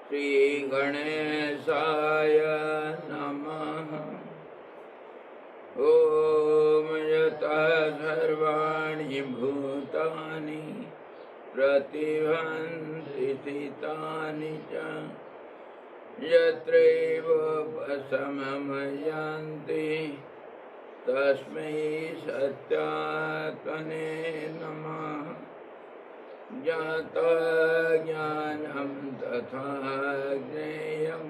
श्रीगणेशाय नमः। ॐ यतः सर्वाणि भूतानि प्रतिभान्ति स्थितानि च यत्रैव वसममयान्ति तस्मै सत्यात्मने नमः। ज्ञाता ज्ञानं तथा ज्ञेयं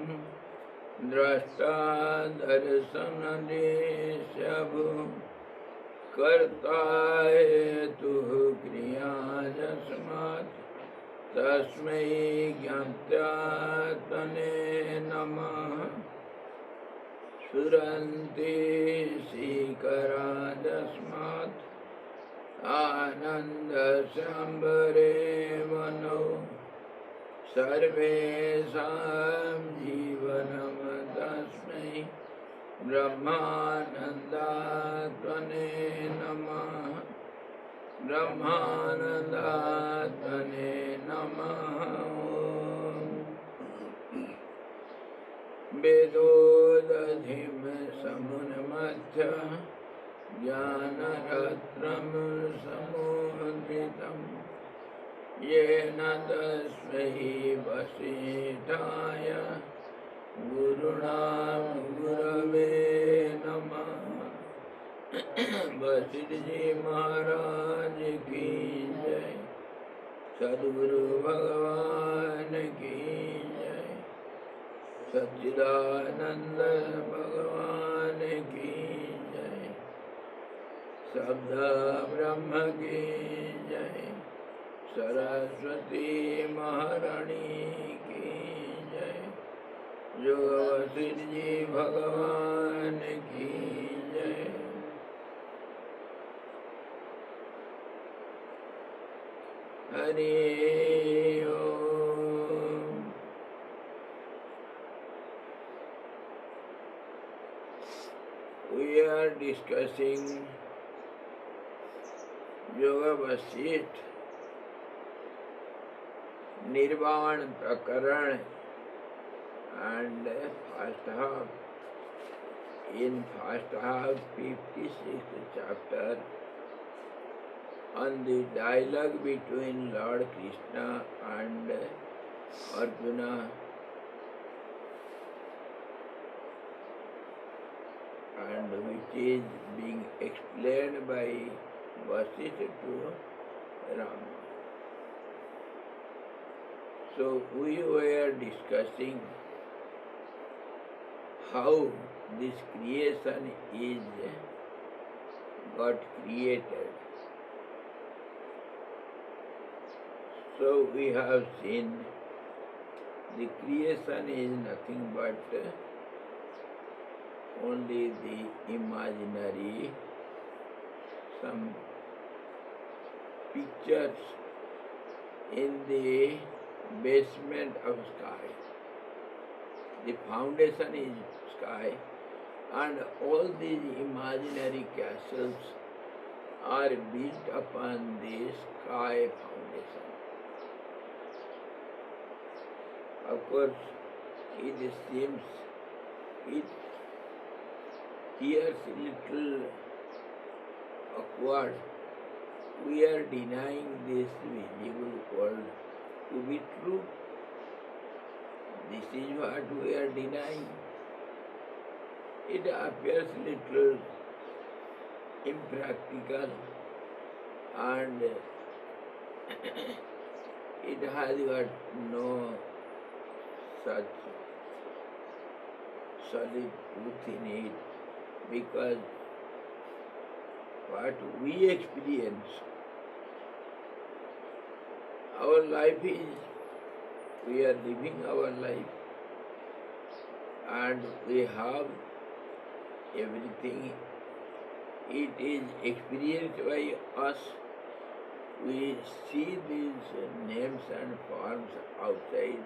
द्रष्टा दर्शनदेशभु कर्ता हेतुः क्रियाजस्मात् तस्मै ज्ञात्यात्मने नमः। स्फुरन्ति सीकराजस्मात् आनन्दशम्बरे मनो सर्वेषां जीवनं तस्मै ब्रह्मानन्दात्मने नमः। ब्रह्मानन्दात्मने नमः। वेदोदधिं समुन्मथ्य ज्ञानरत्नं समुद्रितं येन तस्मै वसिष्ठाय गुरुणां गुरवे नमः। वशिष्ठ जी महाराज की जय। सद्गुरु भगवान की जय। सच्चिदानंद भगवान की जय। शब्द ब्रह्म की जय। सरस्वती महारानी की जय। योग वशिष्ठ जी भगवान की जय। हरि ओम। We are discussing Yoga Vasishtha Nirvana Prakaran and first half. In first half, 56th chapter, on the dialogue between Lord Krishna and Arjuna, and which is being explained by Vasishtha to Rama. So we were discussing how this creation is got created. So we have seen the creation is nothing but only the imaginary, some pictures in the basement of sky. The foundation is sky, and all these imaginary castles are built upon the sky foundation. Of course, it seems, it appears a little awkward. We are denying this visible world to be true. This is what we are denying. It appears little impractical, and it has got no such solid truth in it, because what we experience, our life is, we are living our life, and we have everything. It is experienced by us. We see these names and forms outside.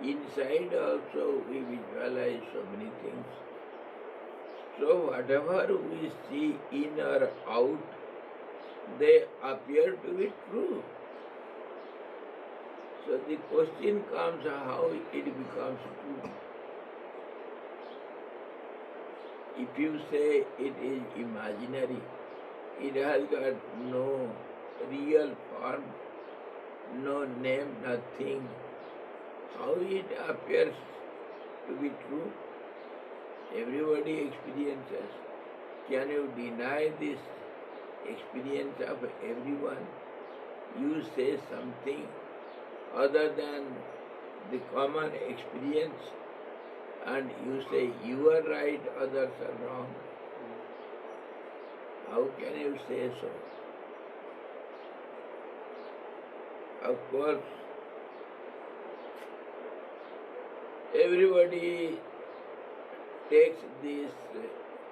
Inside also we visualize so many things. So whatever we see in or out, they appear to be true. So the question comes how it becomes true. If you say it is imaginary, it has got no real form, no name, nothing, how it appears to be true? Everybody experiences. Can you deny this experience of everyone? You say something other than the common experience and you say you are right, others are wrong. How can you say so? Of course, everybody takes this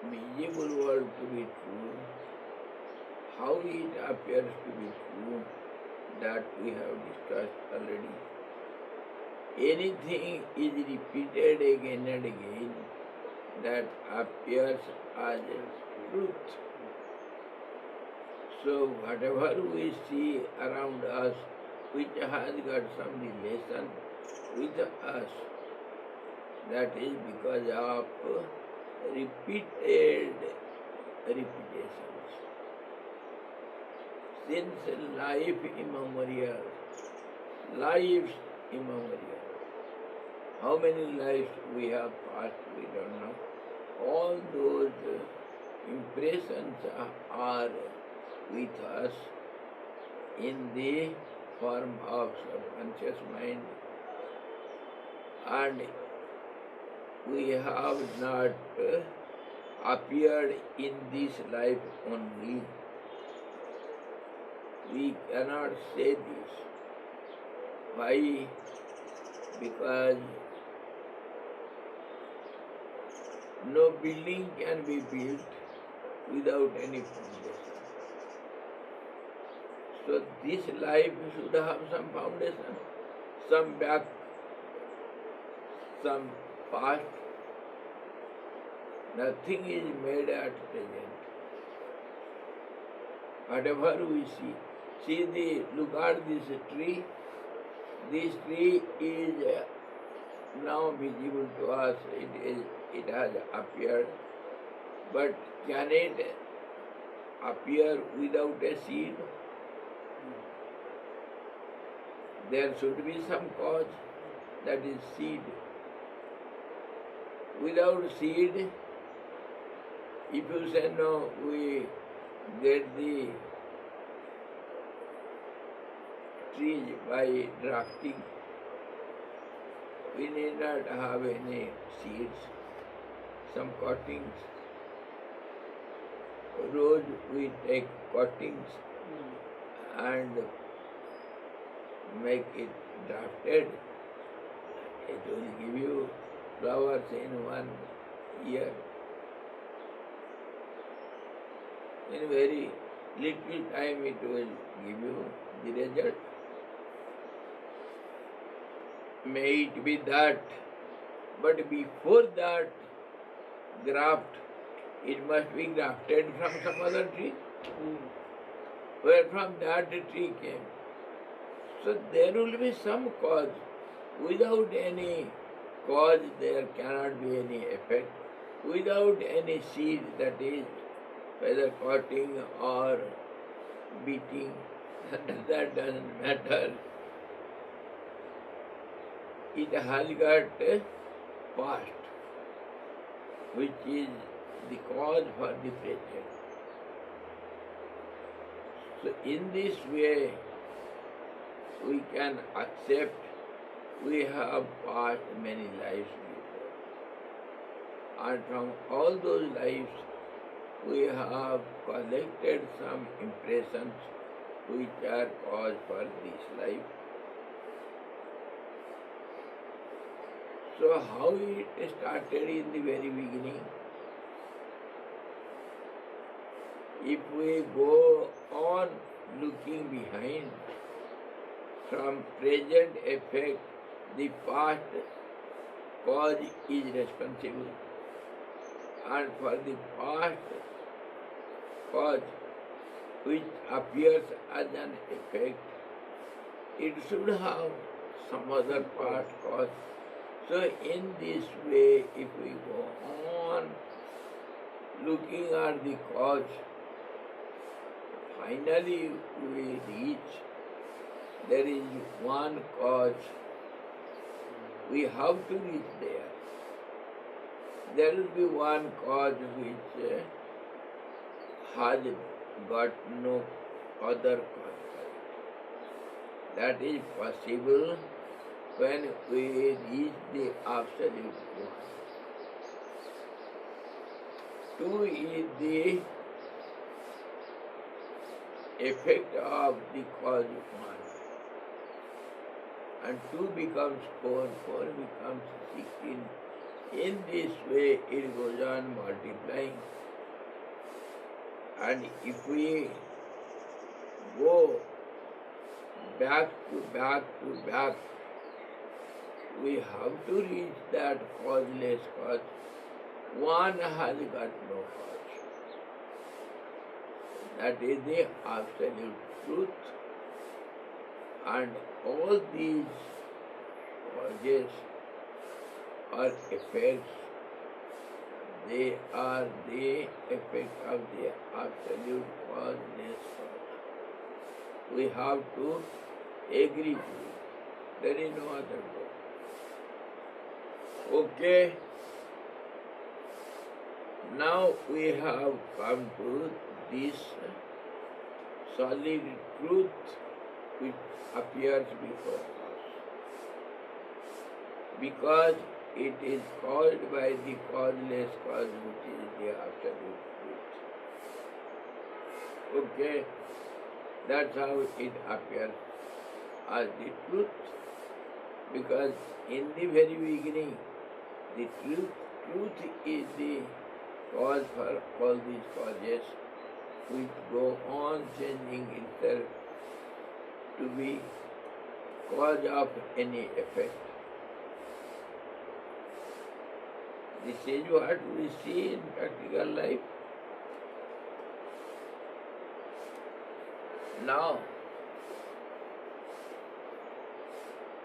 visible world to be true. How it appears to be true, that we have discussed already. Anything is repeated again and again that appears as truth. So whatever we see around us, which has got some relation with us, that is because of repeated repetitions. Since life immemorial, lives immemorial. How many lives we have passed, we don't know. All those impressions are with us in the form of subconscious mind, and we have not appeared in this life only. We cannot say this. Why? Because no building can be built without any foundation. So this life should have some foundation, some back, some past. Nothing is made at present. Whatever we see look at this tree. This tree is now visible to us. It has appeared, but can it appear without a seed? There should be some cause, that is seed. Without seed, if you say no, we get the trees by drafting, we need not have any seeds, some cuttings. Rose we take cuttings and make it drafted. It will give you flowers in 1 year. In very little time it will give you the result. May it be that, but before that graft, it must be grafted from some other tree, where from that tree came. So there will be some cause. Without any cause, there cannot be any effect. Without any seed, that is, whether cutting or beating, that doesn't matter. It has got a past, which is the cause for the present. So in this way, we can accept we have passed many lives before. And from all those lives, we have collected some impressions which are cause for this life. So how it started in the very beginning? If we go on looking behind, from present effect, the past cause is responsible. And for the past cause, which appears as an effect, it should have some other part cause. So in this way, if we go on looking at the cause, finally we reach, there is one cause. We have to reach there. There will be one cause which has got no other cause. That is possible when we reach the absolute one. Two is the effect of the cause one. And 2 becomes 4, 4 becomes 16. In this way it goes on multiplying. And if we go back to back to back, we have to reach that causeless cause. One has got no cause. That is the absolute truth. And all these causes or effects, they are the effect of the absolute causeless cause. We have to agree to it. There is no other way. Okay. Now we have come to this solid truth which appears before us, because it is caused by the causeless cause which is the absolute truth. Okay, that's how it appears as the truth, because in the very beginning the truth is the cause for all these causes which go on changing itself to be cause of any effect. This is what we see in practical life. Now,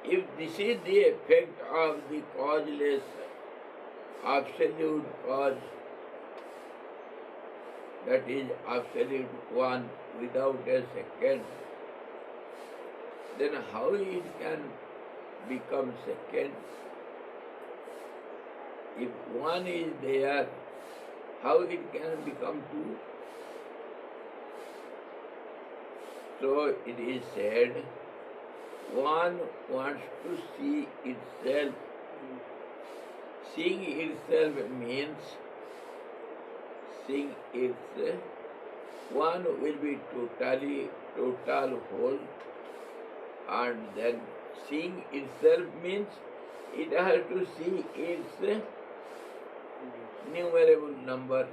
if this is the effect of the causeless absolute cause, that is absolute one without a second, then how it can become second? If one is there, how it can become two? So it is said, one wants to see itself. Seeing itself means seeing itself. One will be total whole, and then seeing itself means it has to see its numerable number,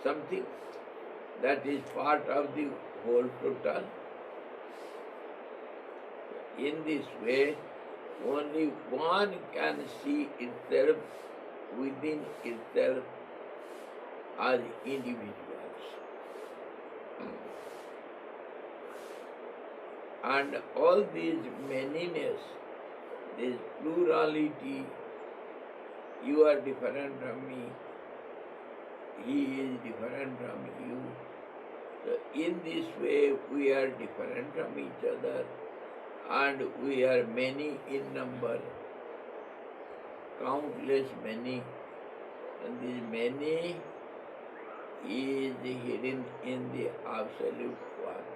something that is part of the whole total. In this way, only one can see itself within itself as individuals. And all these manyness, this plurality, you are different from me, he is different from you. So in this way we are different from each other, and we are many in number, countless many, and this many is hidden in the absolute one.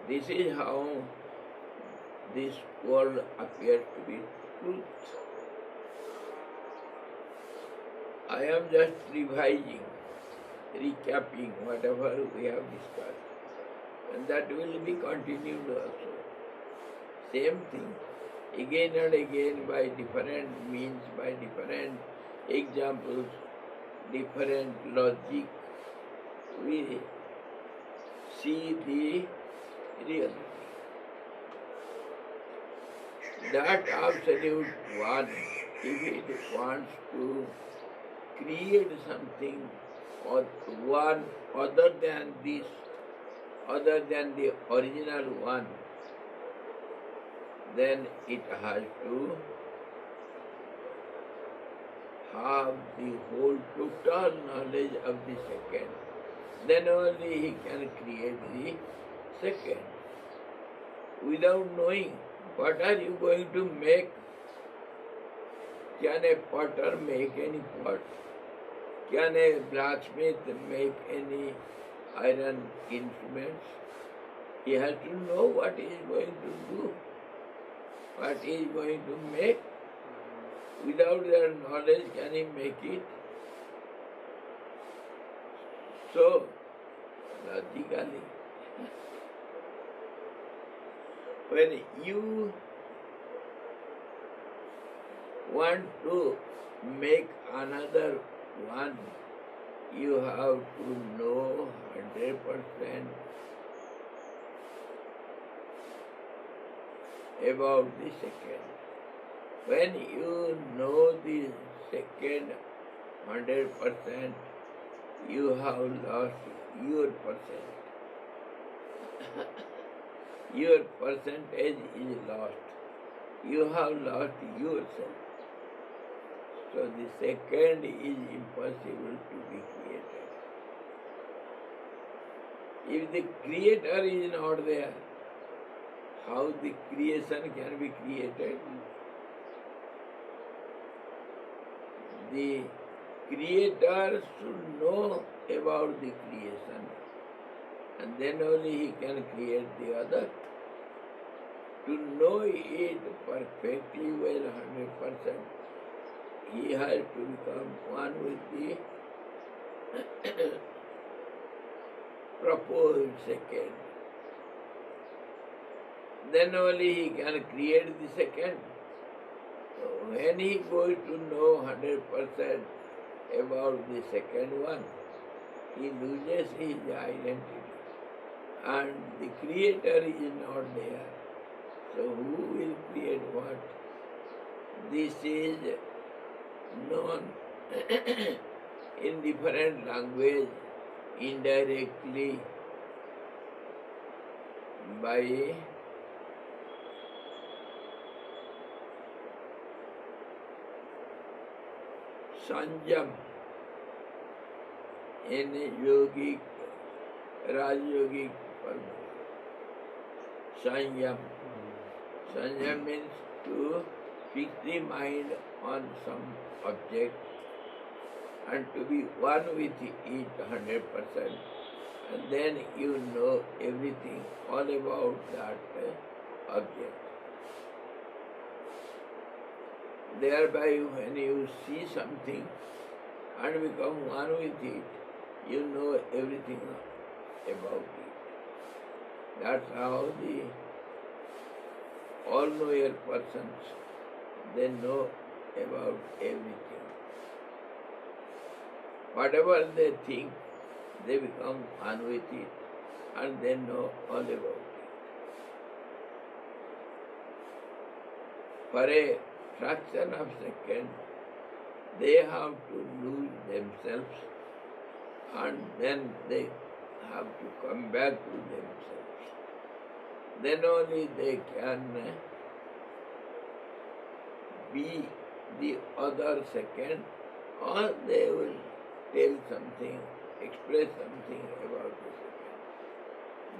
This is how this world appears to be truth. I am just revising, recapping whatever we have discussed, and that will be continued also. Same thing, again and again, by different means, by different examples, different logic, we see the reality. That absolute one, if it wants to create something or one other than this, other than the original one, then it has to have the whole total knowledge of the second. Then only he can create the second. Without knowing what are you going to make? Can a potter make any pot? Can a blacksmith make any iron instruments? He has to know what he is going to do, what he is going to make. Without their knowledge, can he make it? So, logically, when you want to make another one, you have to know 100% about the second. When you know the second 100%, you have lost your percent. Your percentage is lost. You have lost yourself. So the second is impossible to be created. If the creator is not there, how the creation can be created? The creator should know about the creation, and then only he can create the other. To know it perfectly well, 100%, he has to become one with the proposed second. Then only he can create the second. So when he goes to know 100% about the second one, he loses his identity. And the creator is not there. So who will create what? This is known in different language indirectly by Sanjam in yogic, Rajyogic formula. Sanjam. Sanjam means to fix the mind on some object and to be one with it 100%. And then you know everything all about that object. Thereby, when you see something and become one with it, you know everything about it. That's how the all-knower persons, they know about everything. Whatever they think, they become one with it and they know all about it. For a fraction of a second, they have to lose themselves and then they have to come back to themselves. Then only they can be the other second, or they will tell something, express something about the second.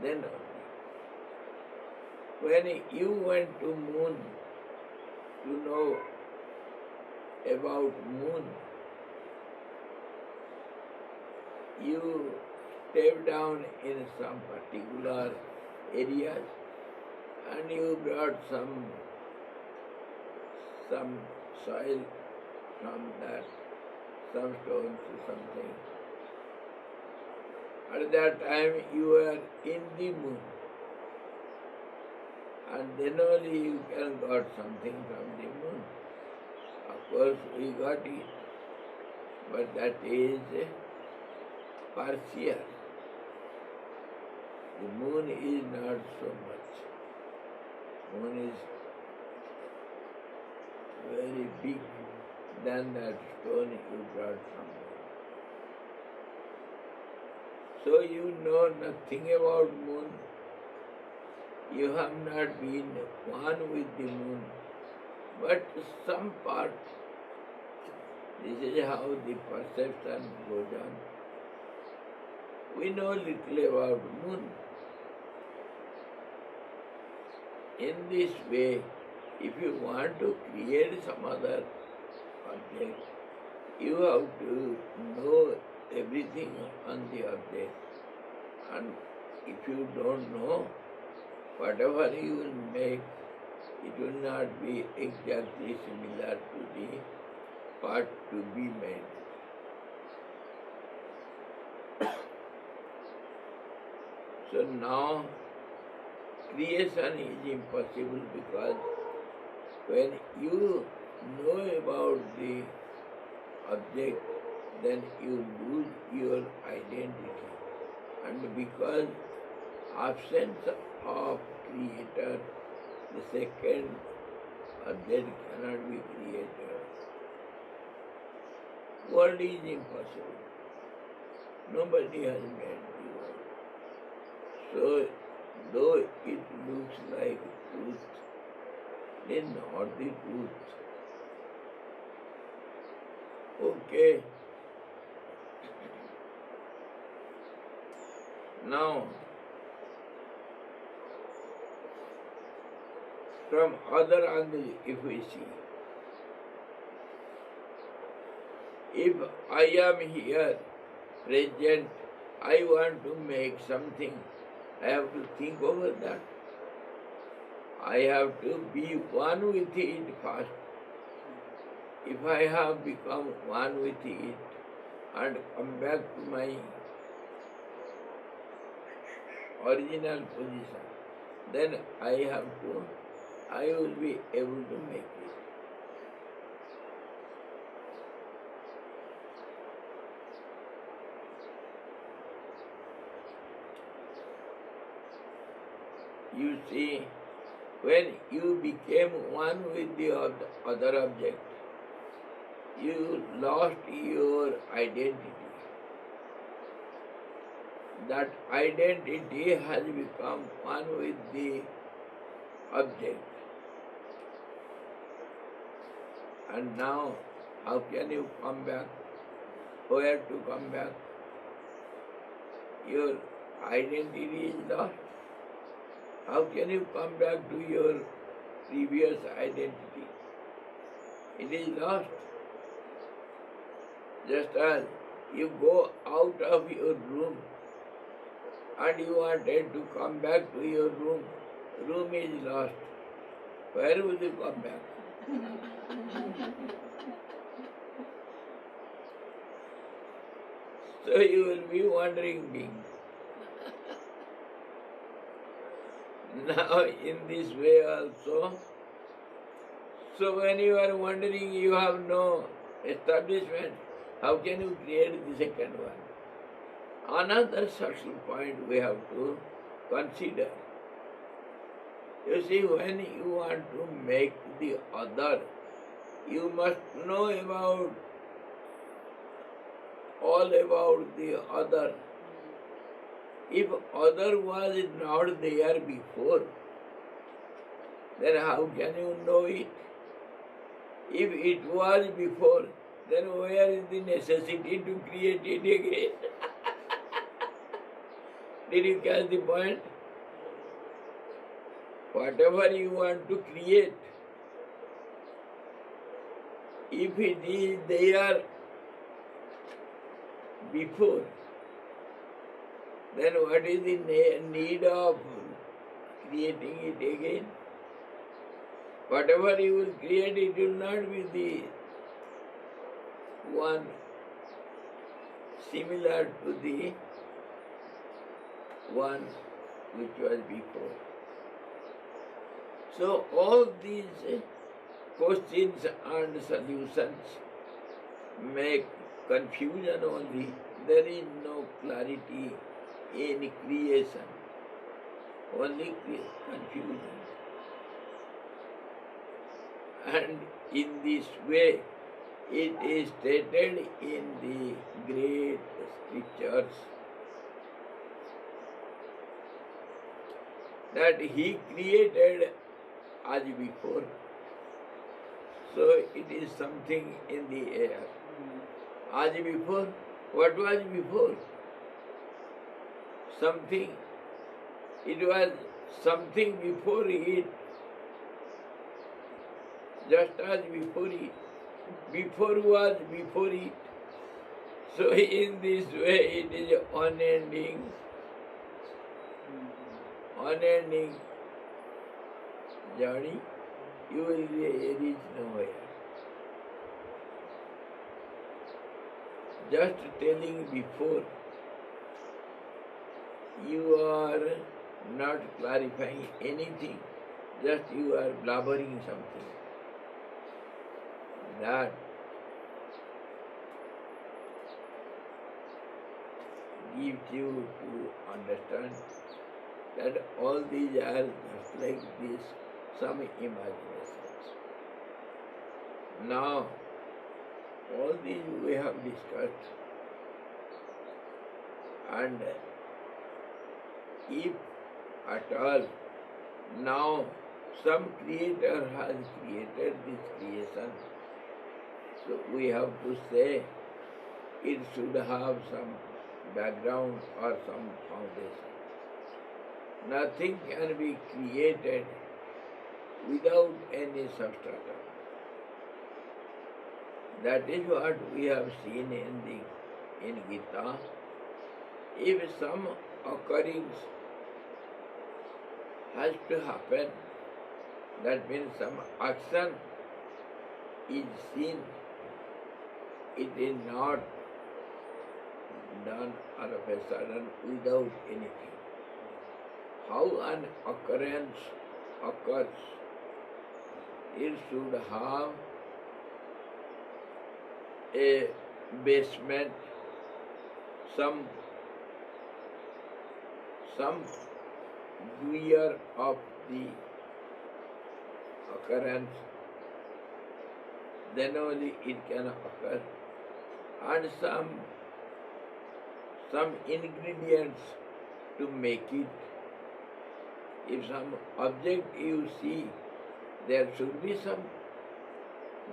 Then only. When you went to moon to know about moon, you step down in some particular areas and you brought some soil from that, some stones or something. At that time you are in the moon, and then only you can got something from the moon. Of course we got it, but that is partial. The moon is not so much. Moon is very big than that stone you brought from moon. So you know nothing about moon. You have not been one with the moon, but some part. This is how the perception goes on. We know little about moon. In this way, if you want to create some other object, you have to know everything on the object. And if you don't know, whatever you will make, it will not be exactly similar to the part to be made. So now creation is impossible because when you know about the object, then you lose your identity. And because absence of creator, the second object cannot be created. World is impossible. Nobody has made the world. So, though it looks like truth, it is not the truth. Okay. Now, from other angle, if we see, if I am here, present, I want to make something, I have to think over that. I have to be one with it first. If I have become one with it and come back to my original position, then I will be able to make it. You see, when you became one with the other object, you lost your identity. That identity has become one with the object. And now, how can you come back? Where to come back? Your identity is lost. How can you come back to your previous identity? It is lost. Just as you go out of your room and you wanted to come back to your room, room is lost. Where will you come back? So you will be wandering being. Now in this way also, so when you are wandering, you have no establishment. How can you create the second one? Another subtle point we have to consider. You see, when you want to make the other, you must know all about the other. If other was not there before, then how can you know it? If it was before, then where is the necessity to create it again? Did you catch the point? Whatever you want to create, if it is there before, then what is the need of creating it again? Whatever you will create, it will not be the one similar to the one which was before. So all these questions and solutions make confusion only. There is no clarity in creation, only confusion. And in this way, it is stated in the great scriptures. that he created as before. So it is something in the air. As before, what was before? Something. It was something before it, just as before it. Before was before it. So in this way it is unending journey. You will reach nowhere. Just telling before, you are not clarifying anything, just you are blabbering something. That gives you to understand that all these are just like this, some imaginations. Now, all these we have discussed, and if at all now some creator has created this creation, so we have to say it should have some background or some foundation. Nothing can be created without any substratum. That is what we have seen in Gita. If some occurrence has to happen, that means some action is seen, it is not done all of a sudden without anything. How an occurrence occurs, it should have a basement, some doer of the occurrence, then only it can occur, and some ingredients to make it. If some object you see, there should be some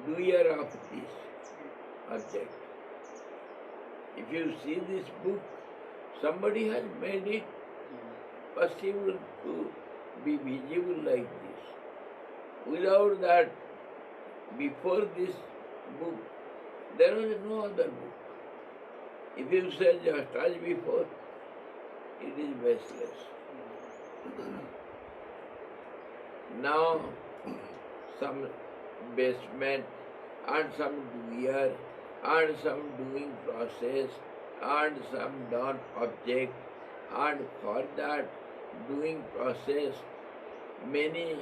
doer of this object. If you see this book, somebody has made it possible to be visible like this. Without that, before this book, there was no other book. If you say just as before, it is baseless. Now, some basement and some doer and some doing process and some done object, and for that doing process many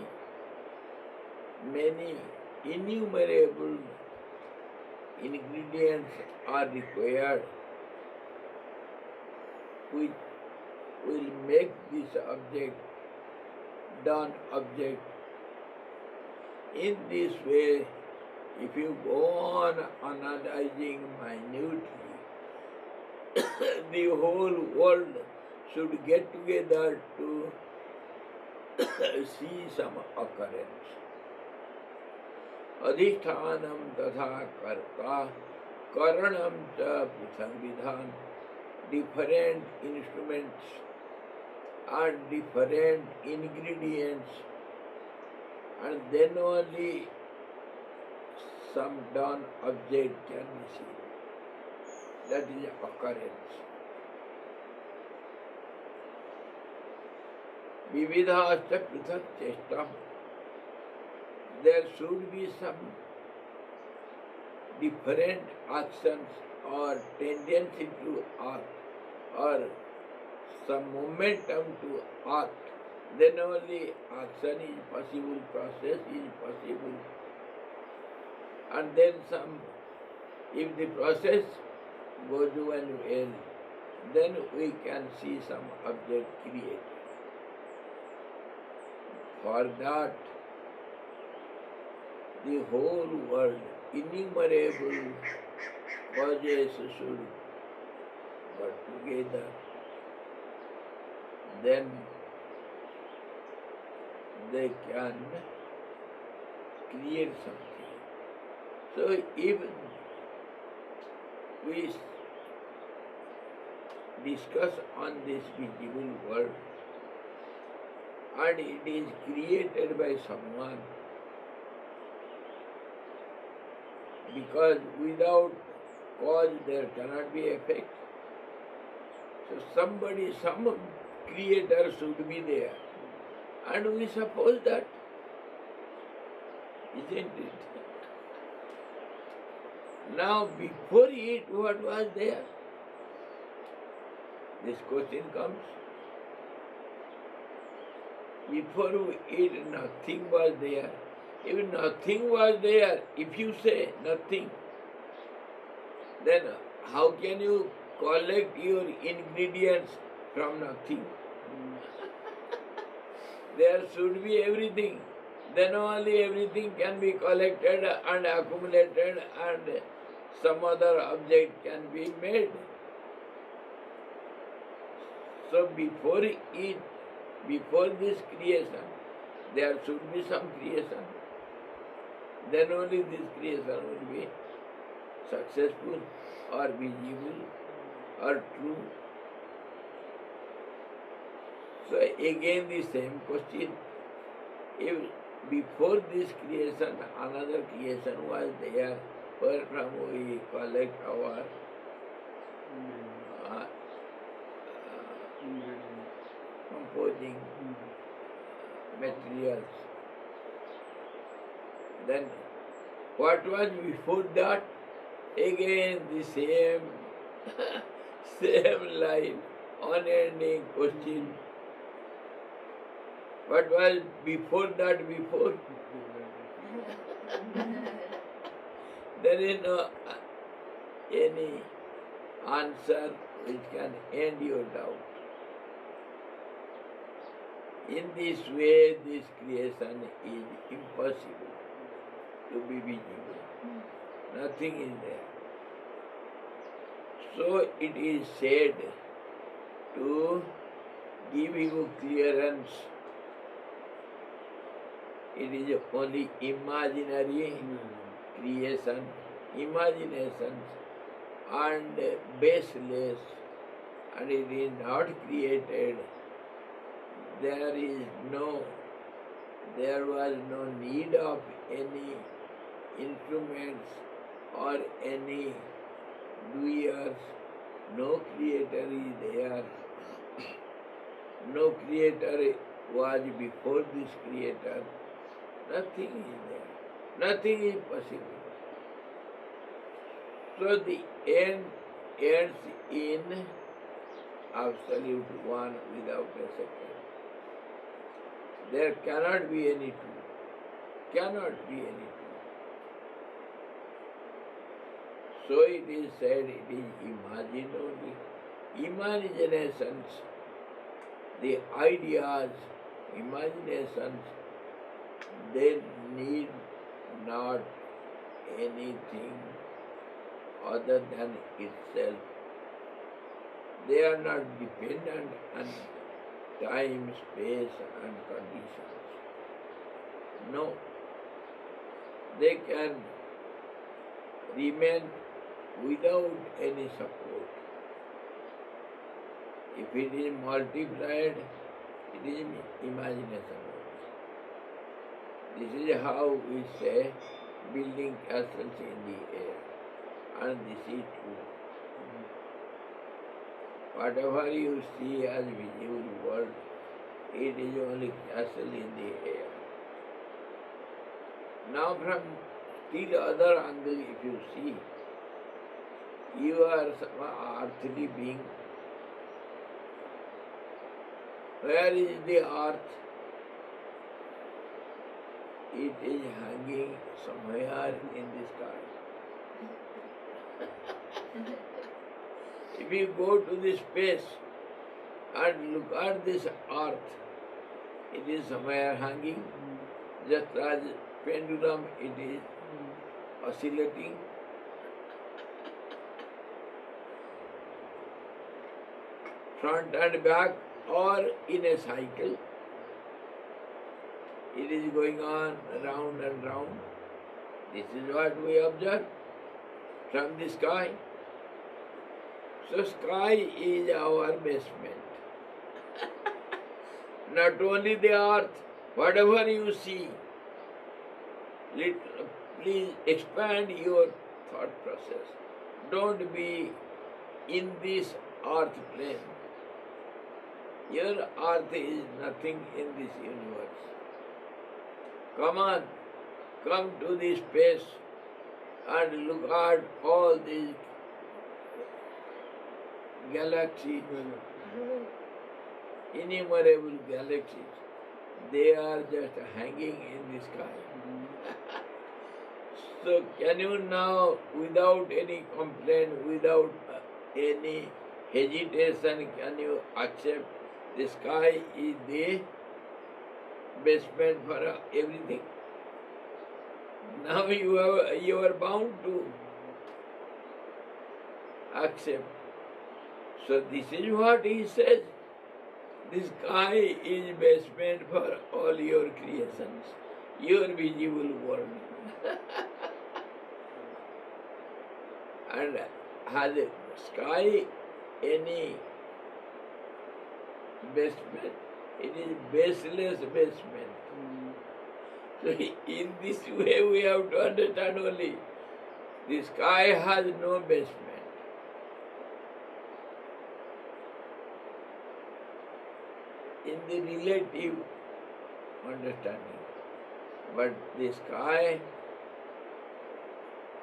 innumerable ingredients are required which will make this object done object. In this way, if you go on analyzing minutely, the whole world should get together to see some occurrence. Adhisthanam tatha karta karanam cha prithak vidhan. Different instruments and different ingredients, and then only some done object can be seen. That is occurrence. Vividhascha prithak chesta. There should be some different actions or tendency to act or some momentum to act. Then only action is possible, process is possible. And then some, if the process goes well, then we can see some object created. For that, the whole world, innumerable causes should get together. Then they can create something. So if we discuss on this visible world and it is created by someone, because without cause there cannot be effect. So somebody, some creator should be there. And we suppose that, isn't it? Now before it, what was there? This question comes. Before it, nothing was there. If nothing was there, if you say nothing, then how can you collect your ingredients from nothing? There should be everything. Then only everything can be collected and accumulated and some other object can be made. So before it, before this creation, there should be some creation. Then only this creation will be successful or visible or true. So again the same question. If before this creation another creation was there, where from we collect our composing materials, then what was before that? Again the same same line, unending question. What was before that before? There is no any answer which can end your doubt. In this way, this creation is impossible to be visible. Nothing is there. So it is said to give you clearance. It is only imaginary creation, imaginations, and baseless, and it is not created. There was no need of any instruments or any doers. No creator is there. No creator was before this creator. Nothing is there. Nothing is possible. So the end ends in absolute one without a second. There cannot be any two. Cannot be any two. So it is said it is imagined only. Imaginations, the ideas, imaginations, they need not anything other than itself. They are not dependent on time, space and conditions. No. They can remain without any support. If it is multiplied, it is imagination. This is how we say building castles in the air. And this is true. Whatever you see as visible world, it is only castle in the air. Now from still other angle, if you see, you are some earthly being. Where is the earth? It is hanging somewhere in the sky. If you go to this space and look at this earth, it is somewhere hanging, just as pendulum it is oscillating. Front and back or in a cycle. It is going on round and round. This is what we observe from the sky. So sky is our basement. Not only the earth, whatever you see, please expand your thought process. Don't be in this earth plane. Your earth is nothing in this universe. Come on, come to this space and look at all these galaxies, innumerable galaxies. They are just hanging in the sky. So can you now, without any complaint, without any hesitation, can you accept the sky is the basement for everything? Now you are bound to accept. So this is what he says. The sky is basement for all your creations, your visible world. And has the sky any basement? It is baseless basement. So in this way we have to understand only the sky has no basement. In the relative understanding. But the sky,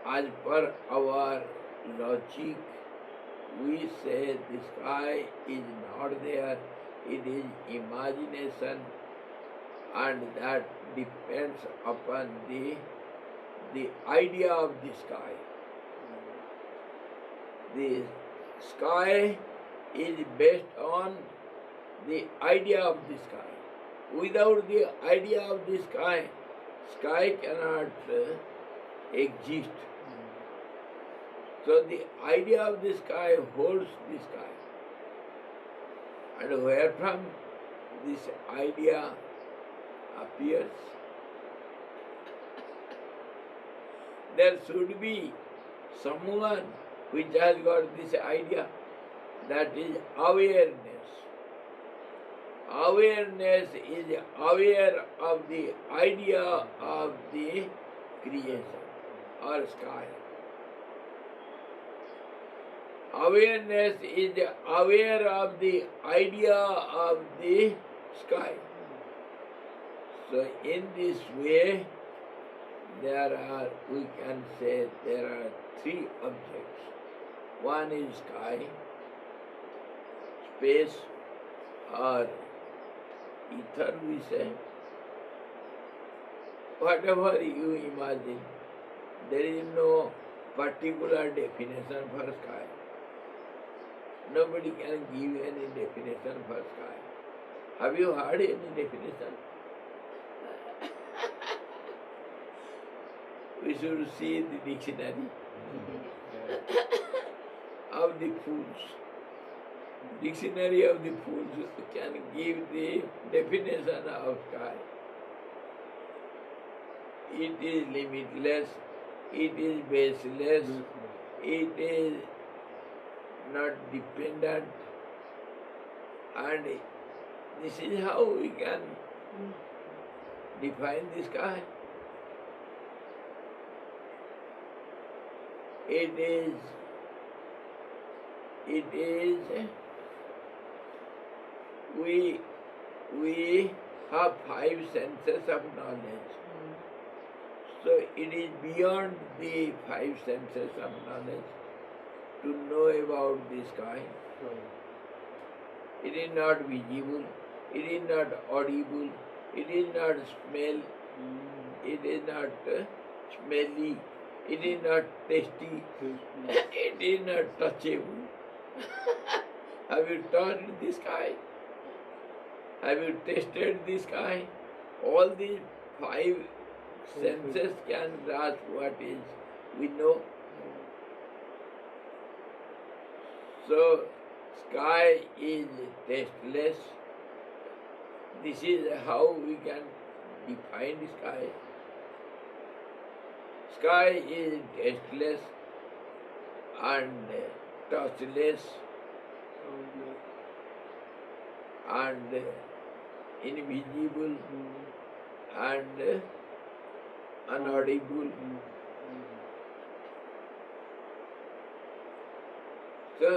as per our logic, we say the sky is not there, it is imagination, and that depends upon the idea of the sky. The sky is based on the idea of the sky. Without the idea of the sky, sky cannot exist. So the idea of the sky holds the sky. And where from this idea appears, there should be someone which has got this idea, that is awareness. Awareness is aware of the idea of the creation or sky. Awareness is aware of the idea of the sky. So in this way, we can say there are three objects. One is sky, space, or ether, we say. Whatever you imagine, there is no particular definition for sky. Nobody can give any definition for sky. Have you heard any definition? We should see the dictionary of the fools. Dictionary of the fools can give the definition of sky. It is limitless, it is baseless, it is not dependent, and this is how we can define the sky. It is we have five senses of knowledge. So it is beyond the five senses of knowledge to know about the sky. It is not visible, it is not audible, it is not smell, it is not smelly, it is not tasty, it is not touchable. Have you touched the sky? Have you tasted the sky? All these five senses can grasp what is we know. So sky is tasteless. This is how we can defined sky. Sky is tasteless and touchless and invisible and inaudible. So,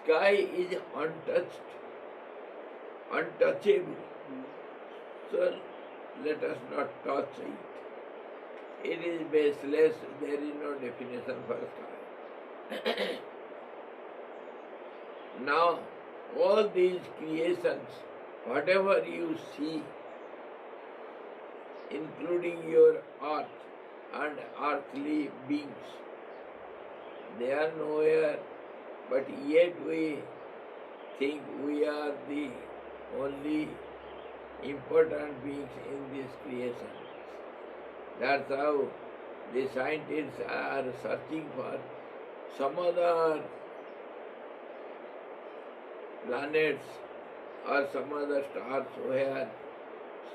sky is untouched, untouchable. So, let us not touch it. It is baseless, there is no definition for sky. Now, all these creations, whatever you see, including your earth and earthly beings, they are nowhere, but yet we think we are the only important beings in this creation. That's how the scientists are searching for some other planets or some other stars where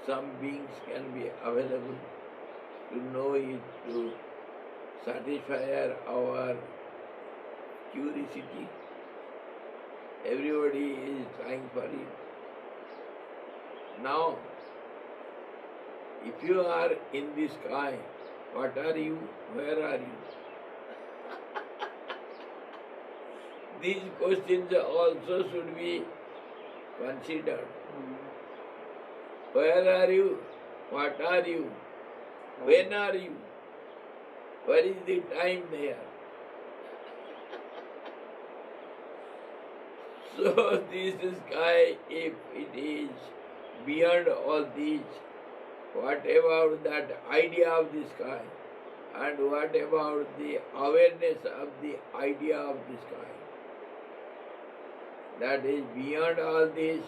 some beings can be available to know it, to satisfy our curiosity. Everybody is trying for it. Now, if you are in the sky, what are you? Where are you? These questions also should be considered. Where are you? What are you? When are you? Where is the time there? So this sky, if it is beyond all these, what about that idea of the sky? And what about the awareness of the idea of the sky? That is beyond all this.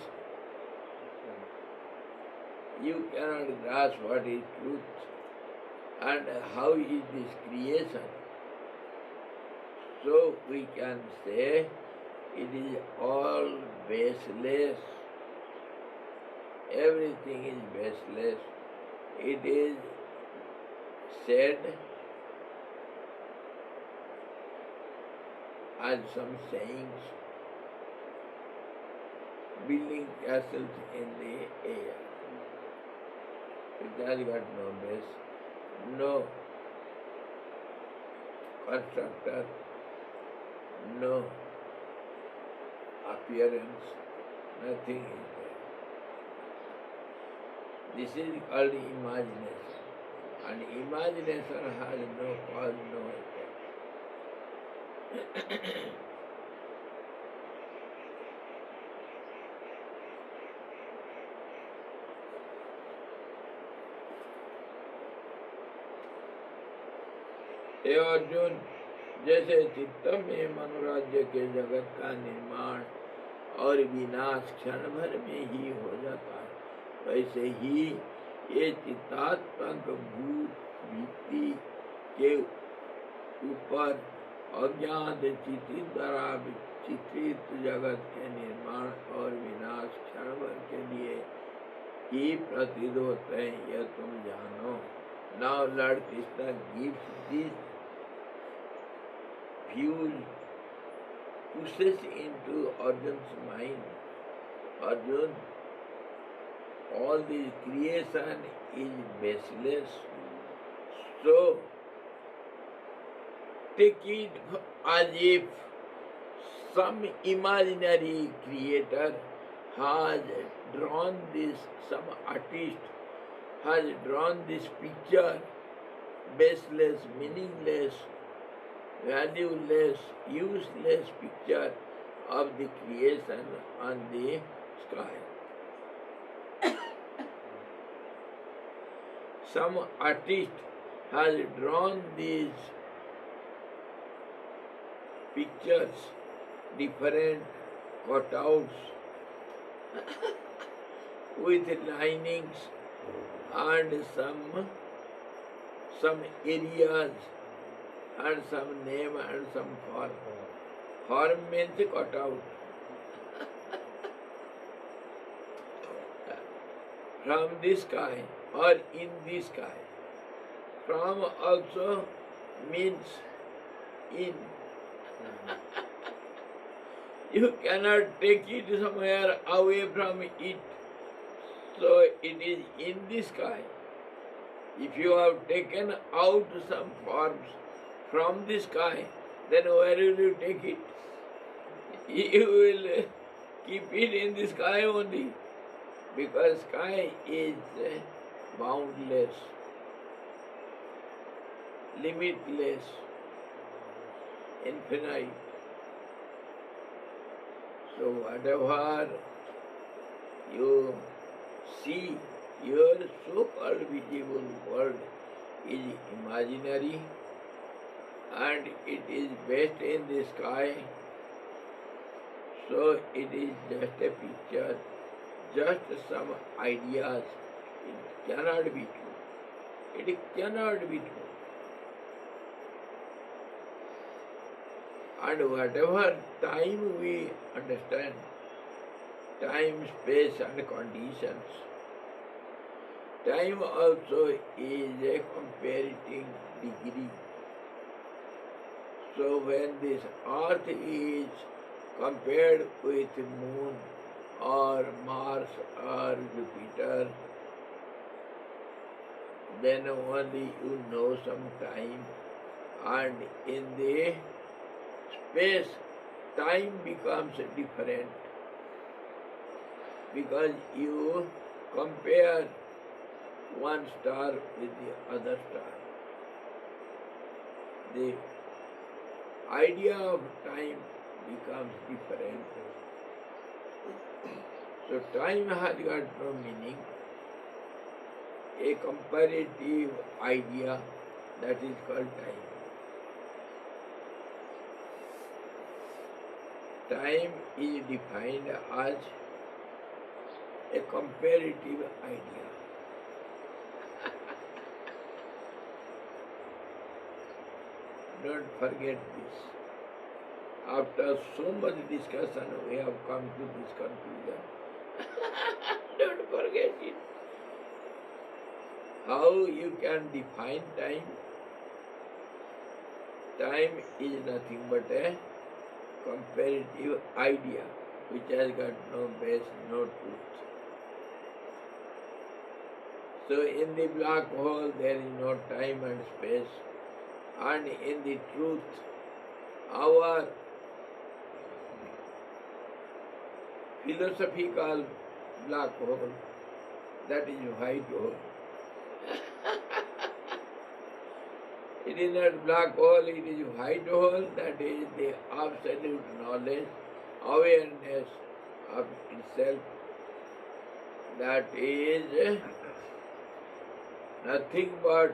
You cannot grasp what is truth and how is this creation. So we can say it is all baseless. Everything is baseless. It is said as some sayings, building castles in the air. It has got no base, no constructor, no appearance, nothing is there. This is called imagination. And imagination has no cause, no effect. हे अर्जुन, जैसे चित्त में मनोराज्य के जगत का निर्माण और विनाश क्षण भर में ही हो जाता है, वैसे ही ये चित्तात्मक भूत वृत्ति के ऊपर अज्ञात चित्त द्वारा चित्रित जगत के निर्माण और विनाश क्षण भर के लिए ही प्रतीत होते हैं, यह तुम जानो. Now Lord Krishna gives this view, pushes into Arjun's mind. Arjun, all this creation is baseless. So, take it as if some imaginary creator has drawn this, some artist has drawn this picture, baseless, meaningless, valueless, useless picture of the creation on the sky. Some artist has drawn these pictures, different cutouts with linings and some areas and some name and some form. Form means cutout. from the sky or in the sky. From also means in. You cannot take it somewhere away from it. So it is in the sky. If you have taken out some forms from the sky, then where will you take it? You will keep it in the sky only, because sky is boundless, limitless, infinite. So whatever you see, your so-called visible world is imaginary and it is based in the sky. So it is just a picture, just some ideas. It cannot be true. It cannot be true. And whatever time we understand, time, space and conditions, time also is a comparative degree. So when this earth is compared with moon or Mars or Jupiter, then only you know some time. And in the space, time becomes different, because you compare one star with the other star. The idea of time becomes different. So time has got no meaning. A comparative idea, that is called time. Time is defined as a comparative idea. Don't forget this. After so much discussion, we have come to this conclusion. Don't forget it. How you can define time? Time is nothing but a comparative idea which has got no base, no truth. So in the black hole there is no time and space, and in the truth, our philosophical black hole, that is white hole. It is not black hole, it is white hole, that is the absolute knowledge, awareness of itself, that is nothing but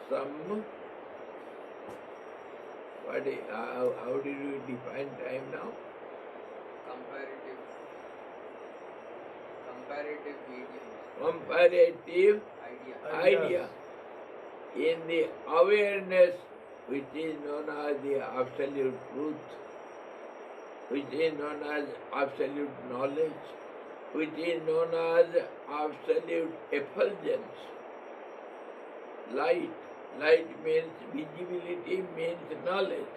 some, how did you define time now? Comparative medium. Comparative Idea. idea. In the awareness which is known as the absolute truth, which is known as absolute knowledge, which is known as absolute effulgence. Light. Light means visibility, means knowledge.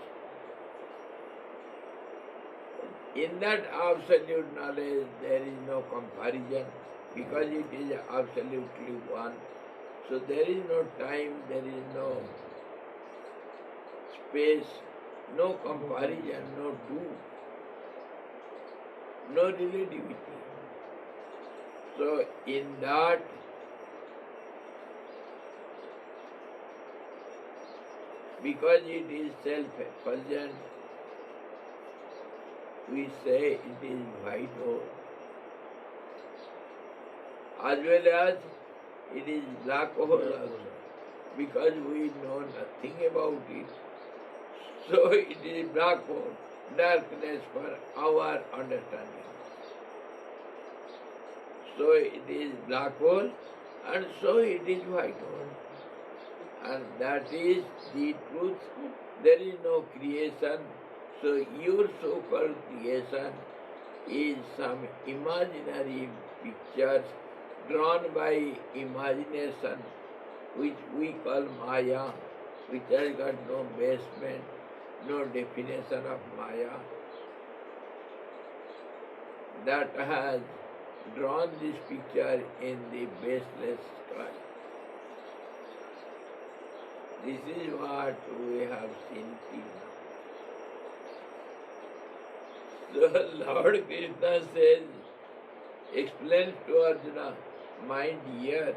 In that absolute knowledge there is no comparison, because it is absolutely one. So there is no time, there is no space, no comparison, no do, no relativity. So in that, because it is self-effulgent, we say it is white hole, as well as it is black hole also, because we know nothing about it. So it is black hole, darkness for our understanding. So it is black hole, and so it is white hole. And that is the truth. There is no creation. So your so-called creation is some imaginary pictures drawn by imagination, which we call Maya, which has got no basement, no definition of Maya, that has drawn this picture in the baseless sky. This is what we have seen till now. So Lord Krishna says, explains to Arjuna, mind here,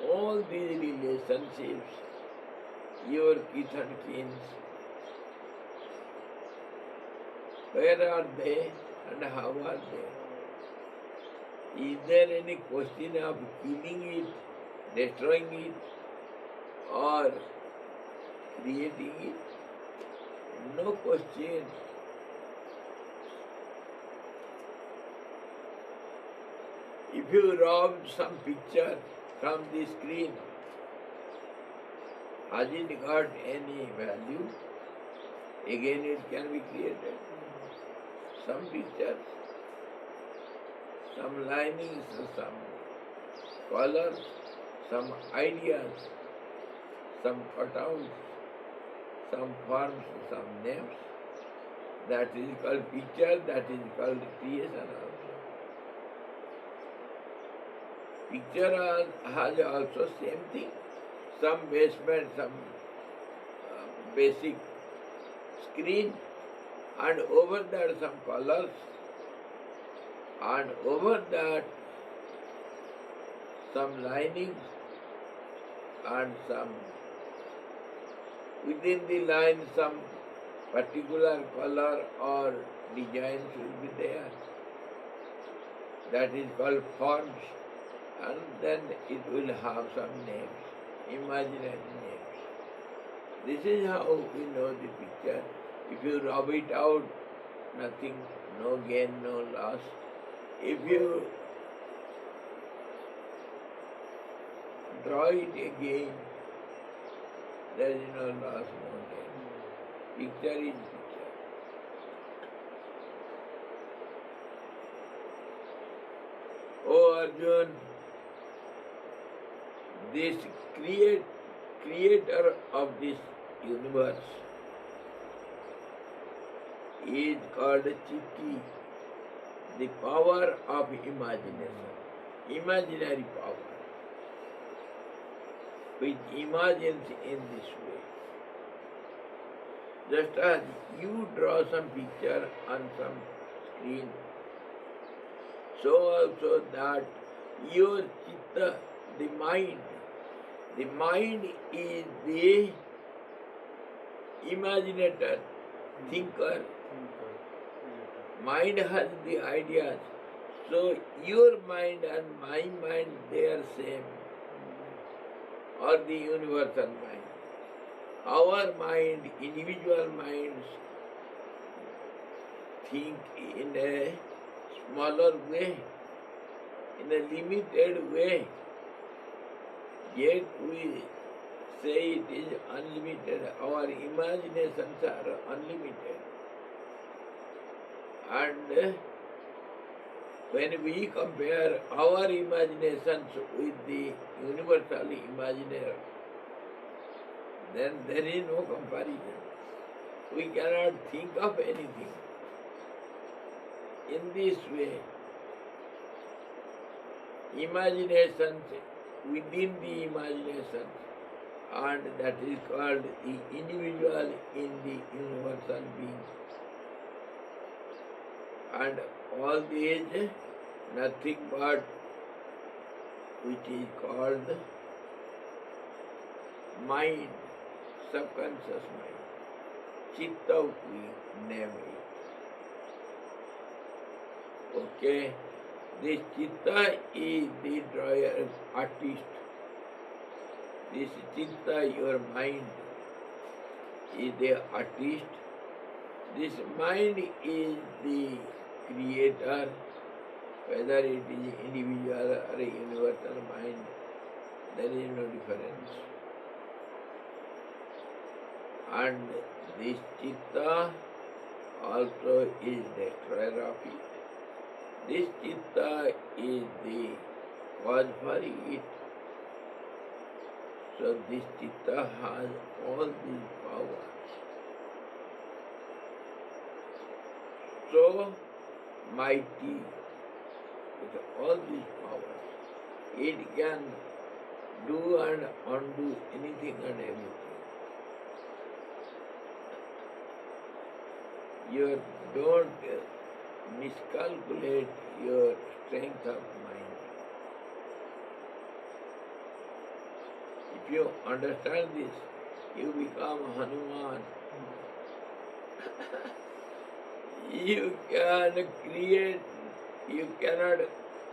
all these relationships, your kith and kins, where are they and how are they? Is there any question of killing it, destroying it, or creating it? No question. If you rob some picture from the screen, has it got any value? Again it can be created. Some pictures, some linings, some colors, some ideas, some cutouts, some forms, some names. That is called picture, that is called creation also. Picture has also same thing. Some basement, some basic screen, and over that some colors, and over that some linings, and some within the line some particular color or design should be there. That is called forms, and then it will have some names, imaginary names. This is how we know the picture. If you rub it out, nothing, no gain, no loss. If you draw it again, there is no loss, no gain. Picture is picture. Oh Arjun, this creator of this universe is called Chitti, the power of imagination, imaginary power, which imagines in this way. Just as you draw some picture on some screen, so also that your chitta, the mind is the imaginator, thinker. Mind has the ideas. So your mind and my mind, they are same, or the universal mind. Our mind, individual minds, think in a smaller way, in a limited way. Yet we say it is unlimited. Our imaginations are unlimited. And when we compare our imaginations with the universal imaginer, then there is no comparison. We cannot think of anything. In this way, imaginations within the imagination, and that is called the individual in the universal being. And all these nothing but which is called mind, subconscious mind. Chitta we name it. Okay? This chitta is the drawer, artist. This chitta, your mind, is the artist. This mind is the creator, whether it is individual or a universal mind, there is no difference. And this chitta also is destroyer of it. This chitta is the cause for it. So this chitta has all these powers. So mighty with all these powers. It can do and undo anything and everything. You don't miscalculate your strength of mind. If you understand this, you become Hanuman. You can create, you cannot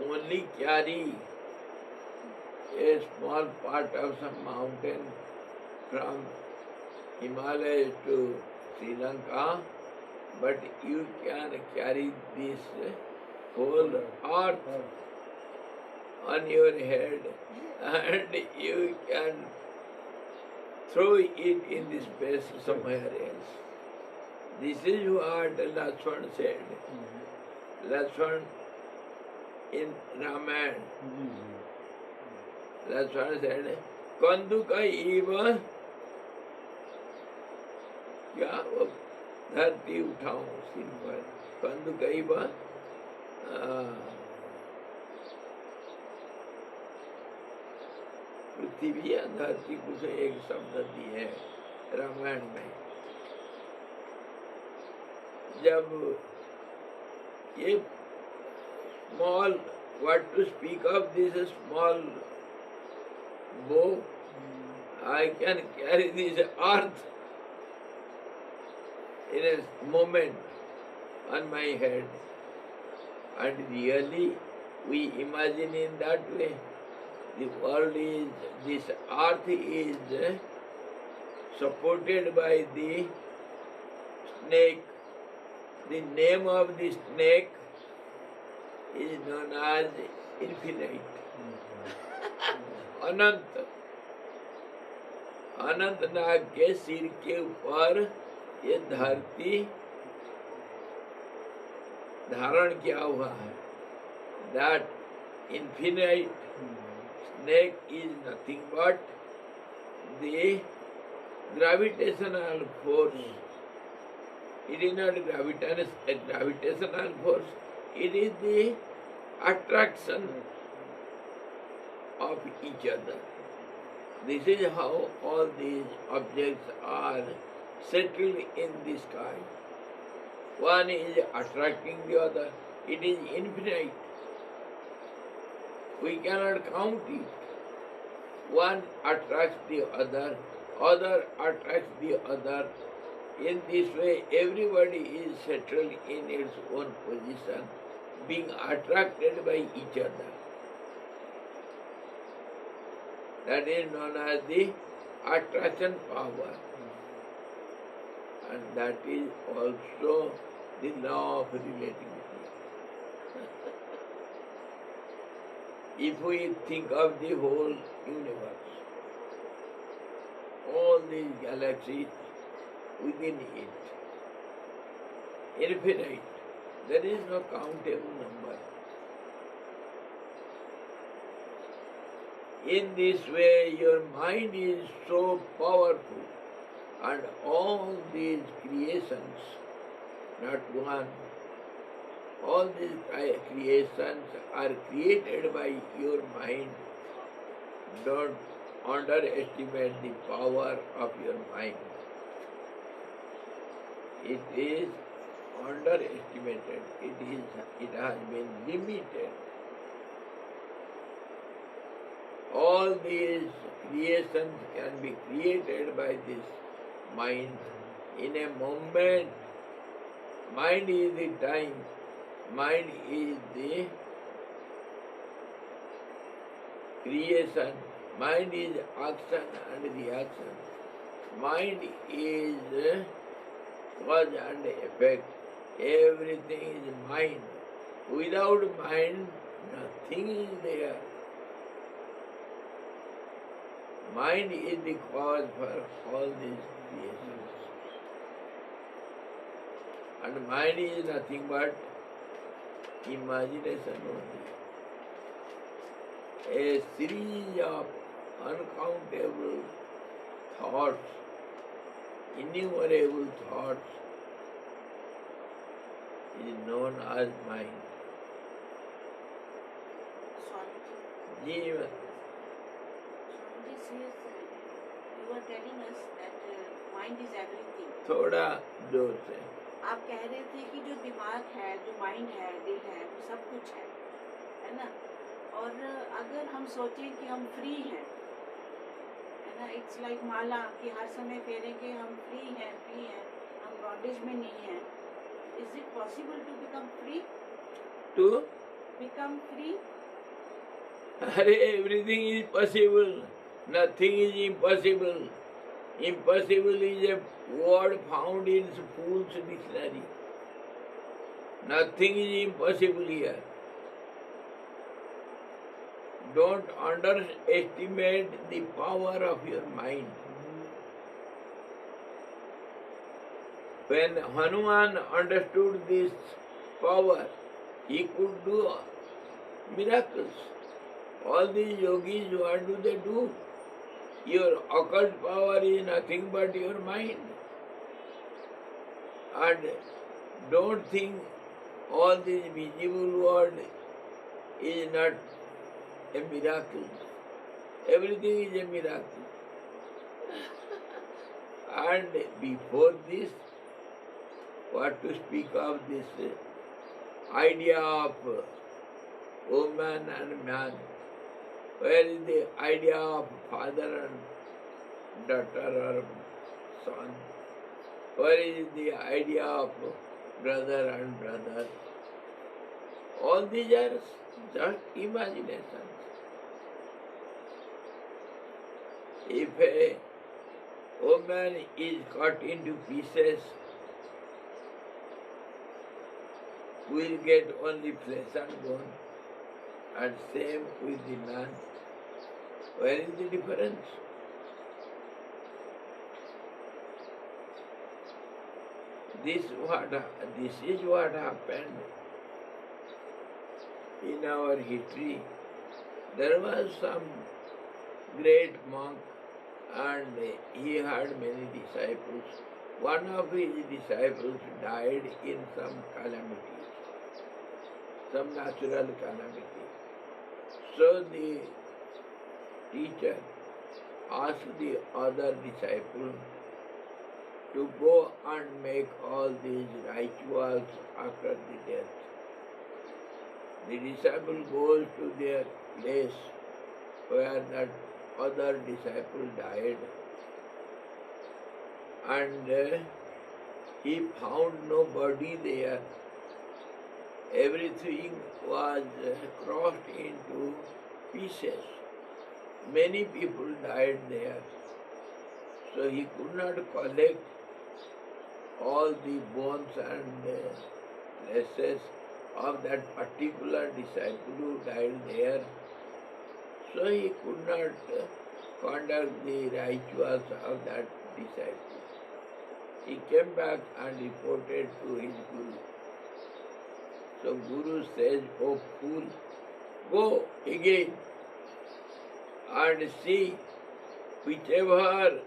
only carry a small part of some mountain from Himalayas to Sri Lanka, but you can carry this whole earth on your head and you can throw it in the space somewhere else. This is what Lakshman said. Lakshman in Ramayana, Lakshman said, Kanduka eva क्या वो धरती उठाऊं सिर पर कंदुकैवा पृथ्वी या धरती कुछ एक शब्द दिए है रामायण में जब ये small what to speak of this small bow I can carry this earth in a moment on my head. And really, we imagine in that way, the world is, this earth is supported by the snake. The name of the snake is known as infinite. अनंत अनंत नाग के सिर के ऊपर ये धरती धारण किया हुआ है. That infinite snake is nothing but the gravitational force. It is not gravitational force. It is the attraction of each other. This is how all these objects are settled in the sky. One is attracting the other. It is infinite. We cannot count it. One attracts the other, other attracts the other. In this way, everybody is settled in its own position, being attracted by each other. That is known as the attraction power. And that is also the law of relativity. If we think of the whole universe, all these galaxies within it, infinite, there is no countable number. In this way, your mind is so powerful, and all these creations, not one, all these creations are created by your mind. Don't underestimate the power of your mind. It is underestimated. It has been limited. All these creations can be created by this mind in a moment. Mind is the time. Mind is the creation. Mind is action and reaction. Mind is cause and effect. Everything is mind. Without mind, nothing is there. Mind is the cause for all these creations. And mind is nothing but imagination only. A series of uncountable thoughts, innumerable thoughts is known as mind. Swamiji, Jiva. Swamiji says you are telling us that mind is everything. थोड़ा जोर से. आप कह रहे थे कि जो दिमाग है, जो माइंड है, दिल है, वो सब कुछ है ना? और अगर हम सोचें कि हम फ्री हैं, है ना, इट्स लाइक माला कि हर समय फेरेंगे हम फ्री हैं, हम बॉन्डेज में नहीं हैं. Is it possible to become free? To become free? अरे everything is possible. Nothing is impossible. Impossible is a word found in Fool's Dictionary. Nothing is impossible here. Don't underestimate the power of your mind. When Hanuman understood this power, he could do miracles. All these yogis, what do they do? Your occult power is nothing but your mind. And don't think all this visible world is not a miracle. Everything is a miracle. And before this, what to speak of this idea of woman and man? Where is the idea of father and daughter or son? Where is the idea of brother and brother? All these are just imaginations. If a woman is cut into pieces, we'll get only flesh and bone. And same with the man. Where is the difference? This is what happened in our history. There was some great monk and he had many disciples. One of his disciples died in some calamity, some natural calamity. So the teacher asked the other disciple to go and make all these rituals after the death. The disciple goes to their place where that other disciple died, and he found no body there. Everything was crossed into pieces. Many people died there. So he could not collect all the bones and pieces of that particular disciple who died there. So he could not conduct the rituals of that disciple. He came back and reported to his guru. So Guru says, "Oh fool, go again and see whichever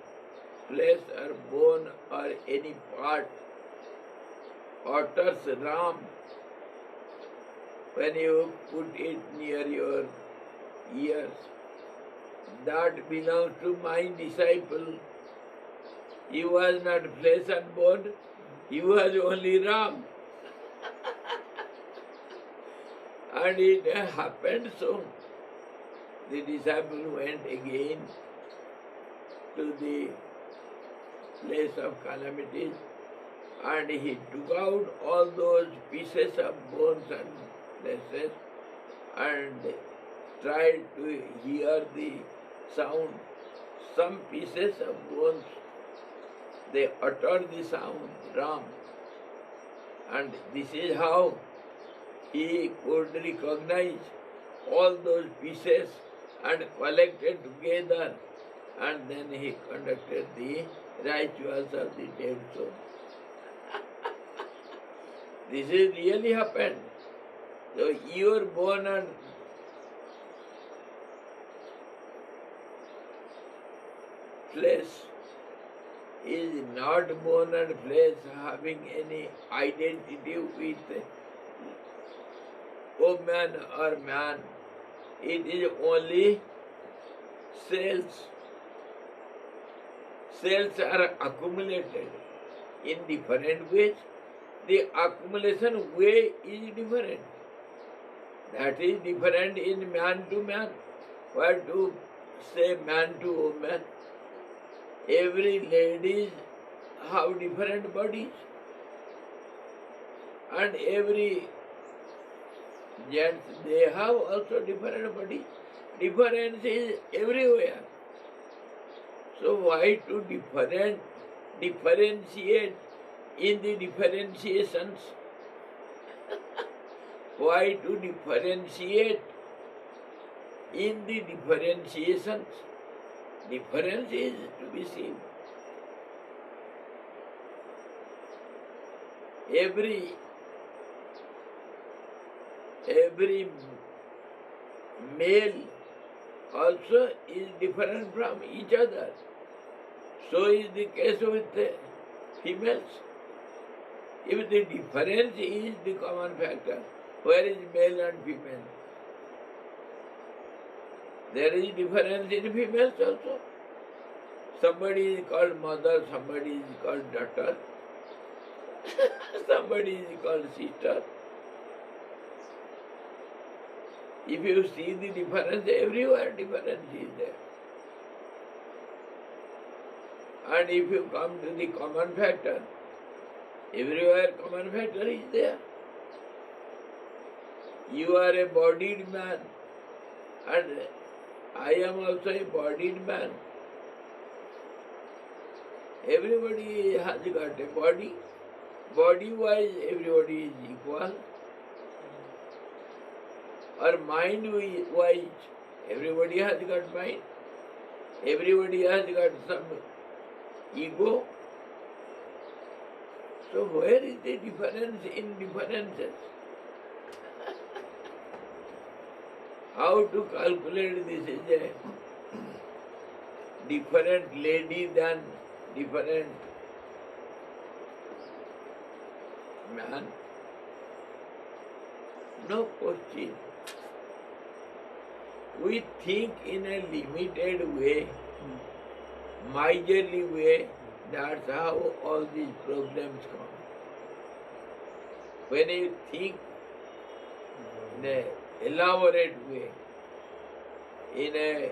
flesh or bone or any part utters Ram when you put it near your ears. That belongs to my disciple. He was not flesh and bone, he was only Ram." And it happened so. The disciple went again to the place of calamities and he took out all those pieces of bones and fleshes and tried to hear the sound. Some pieces of bones, they uttered the sound, Ram. And this is how he could recognize all those pieces and collected together, and then he conducted the rituals of the dead soul. This is really happened. So your born and flesh is not born and flesh having any identity with woman or man. It is only cells. Cells are accumulated in different ways. The accumulation way is different. That is different in man to man. What to say man to woman? Every ladies have different bodies, and every gents they have also different bodies. Difference is everywhere. So why to differentiate in the differentiations? Why to differentiate in the differentiations? Difference is to be seen. Every male also is different from each other. So is the case with the females. If the difference is the common factor, where is male and female? There is difference in females also. Somebody is called mother, somebody is called daughter, somebody is called sister. If you see the difference, everywhere difference is there. And if you come to the common factor, everywhere common factor is there. You are a bodied man, and I am also a bodied man. Everybody has got a body. Body-wise, everybody is equal. Or mind-wise, everybody has got mind. Everybody has got some ego. So where is the difference in differences? How to calculate this is a different lady than different man? No question. We think in a limited way, miserly way. That's how all these problems come. When you think in an elaborate way, in a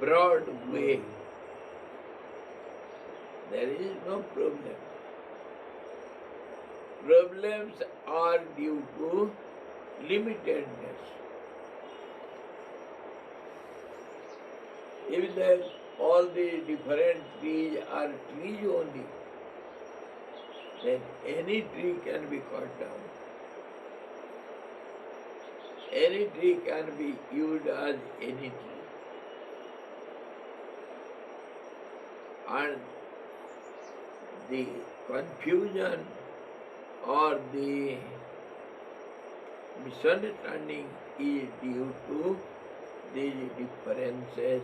broad way, there is no problem. Problems are due to limitedness. If all the different trees are trees only, then any tree can be cut down. Any tree can be used as any tree. And the confusion or the misunderstanding is due to these differences.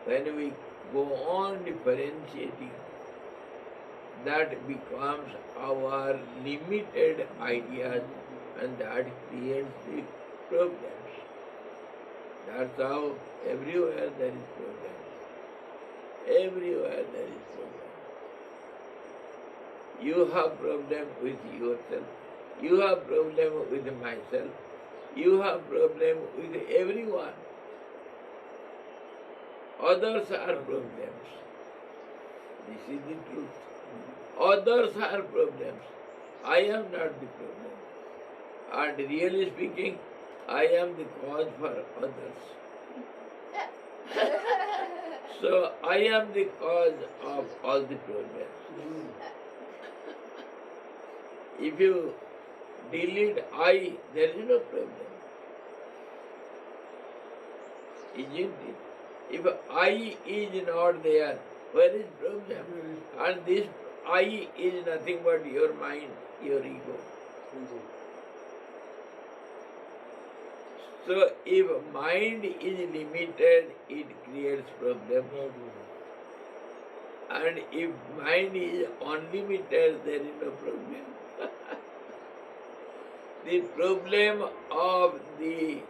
When we go on differentiating, that becomes our limited ideas, and that creates the problems. That's how everywhere there is problem. Everywhere there is problem. You have problem with yourself. You have problem with myself. You have problem with everyone. Others are problems. This is the truth. Others are problems. I am not the problem. And really speaking, I am the cause for others. So I am the cause of all the problems. If you delete I, there is no problem. Isn't it? If I is not there, where is problem? And this I is nothing but your mind, your ego. So if mind is limited, it creates problems. And if mind is unlimited, there is no problem. The problem of the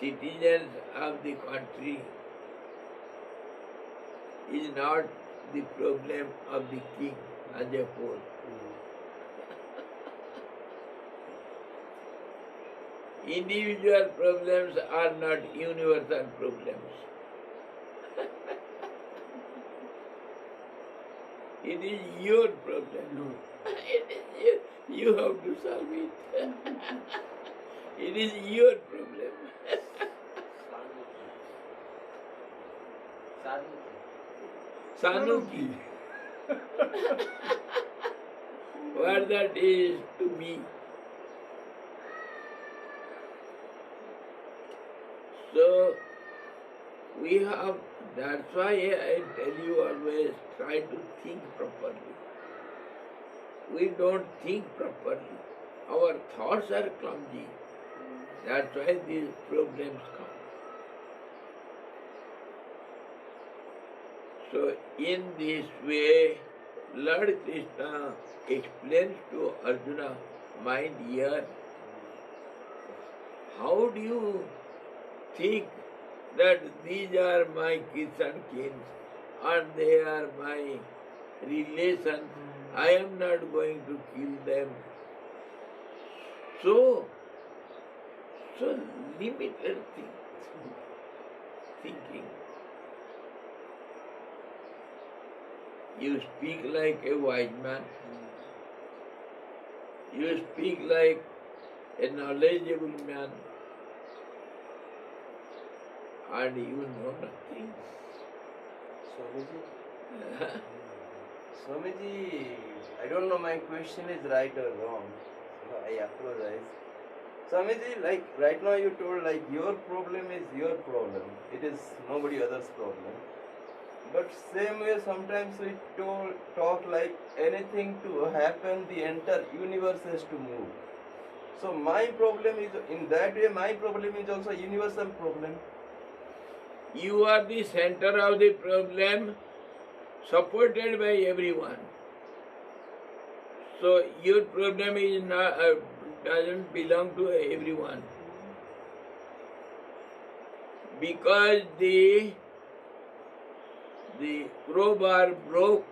citizens of the country is not the problem of the king as a whole. Individual problems are not universal problems. It is your problem. It is you have to solve it. It is your problem. Sanuki. What that is to me. So we have, that's why I tell you always try to think properly. We don't think properly. Our thoughts are clumsy. That's why these problems come. So in this way, Lord Krishna explains to Arjuna, my dear, how do you think that these are my kids and kins and they are my relations? I am not going to kill them. So limited thinking. You speak like a wise man. You speak like a knowledgeable man. And you know nothing. Swamiji, Swamiji, I don't know my question is right or wrong. So I apologize. Swamiji, like right now you told like your problem is your problem. It is nobody else's problem. But same way sometimes we talk like anything to happen, the entire universe has to move. So my problem is in that way. My problem is also a universal problem. You are the center of the problem, supported by everyone. So your problem is not, doesn't belong to everyone. Because the crowbar broke,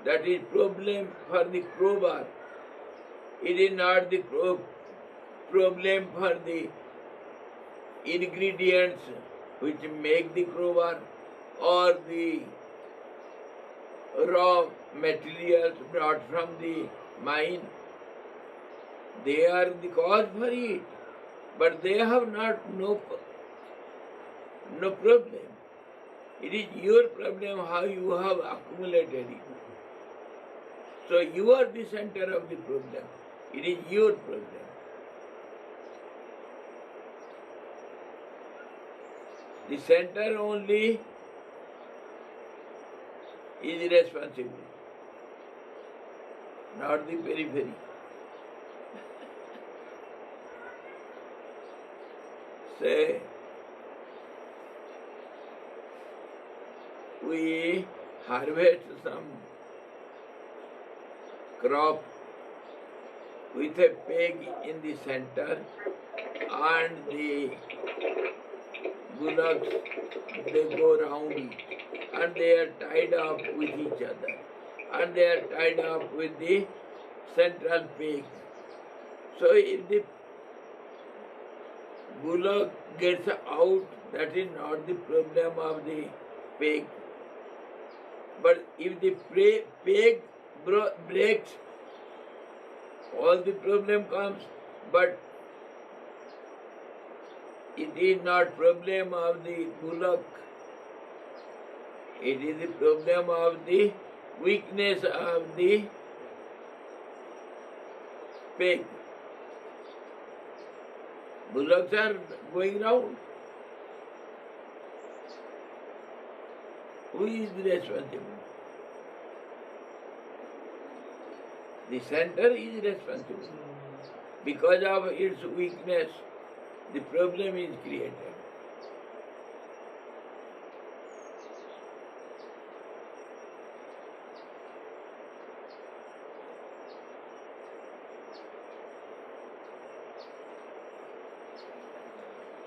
that is problem for the crowbar. It is not the problem for the ingredients which make the crowbar or the raw materials brought from the mine. They are the cause for it, but they have no problem. It is your problem how you have accumulated it. So you are the center of the problem. It is your problem. The center only is responsible, not the periphery. Say, we harvest some crop with a peg in the center and the bullocks, they go round it and they are tied up with each other and they are tied up with the central peg. So if the bullock gets out, that is not the problem of the peg. But if the peg breaks, all the problem comes. But it is not problem of the bullock. It is the problem of the weakness of the peg. Bullocks are going round. Who is the responsible? The center is responsible. Because of its weakness, the problem is created.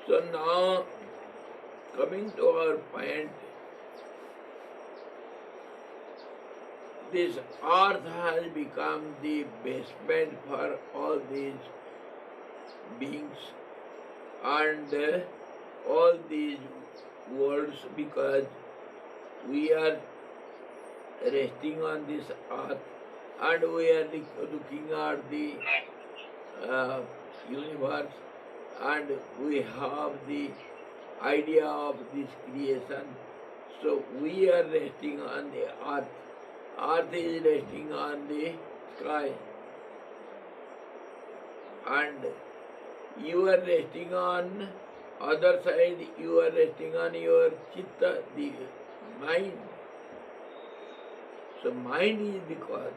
So now, coming to our point, this earth has become the basement for all these beings and all these worlds, because we are resting on this earth and we are looking at the universe, and we have the idea of this creation. So we are resting on the earth. Earth is resting on the sky. And you are resting on other side, you are resting on your chitta, the mind. So mind is the cause.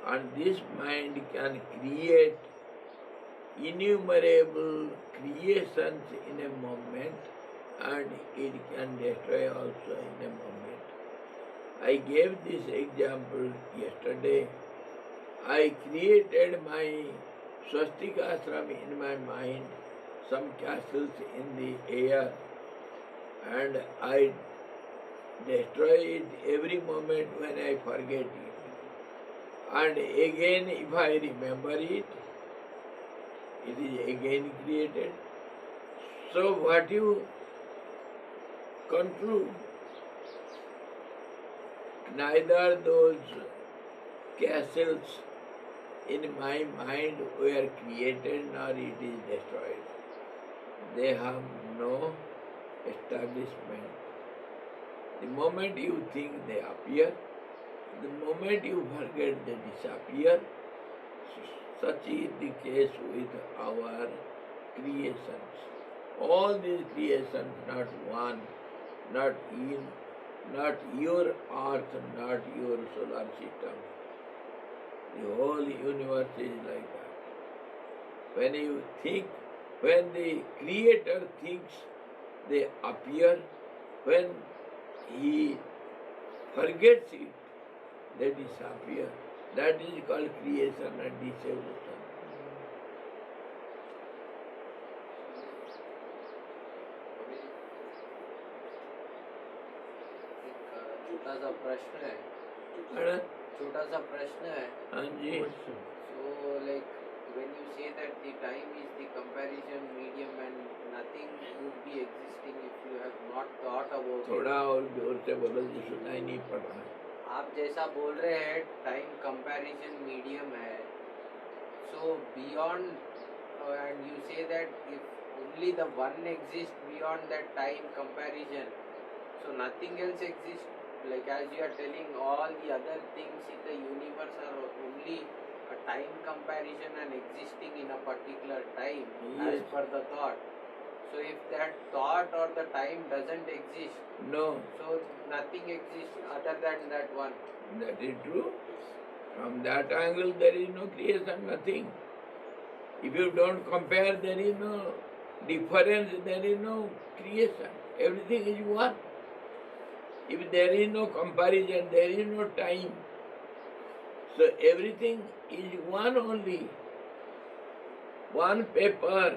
And this mind can create innumerable creations in a moment, and it can destroy also in a moment. I gave this example yesterday. I created my swastika ashram in my mind, some castles in the air, and I destroy it every moment when I forget it. And again, if I remember it, it is again created. So what you conclude? Neither those castles in my mind were created nor it is destroyed. They have no establishment. The moment you think they appear, the moment you forget they disappear. Such is the case with our creations. All these creations, not one, not in, not your earth, not your solar system. The whole universe is like that. When you think, when the Creator thinks, they appear. When he forgets it, they disappear. That is called creation and dissolution. छोटा सा प्रश्न है है छोटा सा प्रश्न है हाँ जी So like when you say that the time is the comparison medium and nothing would be existing if you have not thought about it. थोड़ा और जोर से बोलो जी, सुनाई नहीं पड़ रहा है. आप जैसा बोल रहे हैं टाइम कंपैरिजन मीडियम है. So beyond and you say that if only the one exists beyond that time comparison, so nothing else exists. Like as you are telling, all the other things in the universe are only a time comparison and existing in a particular time as Yes. per the thought. So if that thought or the time doesn't exist, No, so nothing exists other than that one. that is true. From that angle, there is no creation, nothing. If you don't compare, there is no difference, there is no creation. Everything is one. If there is no comparison, there is no time. So everything is one only. One paper.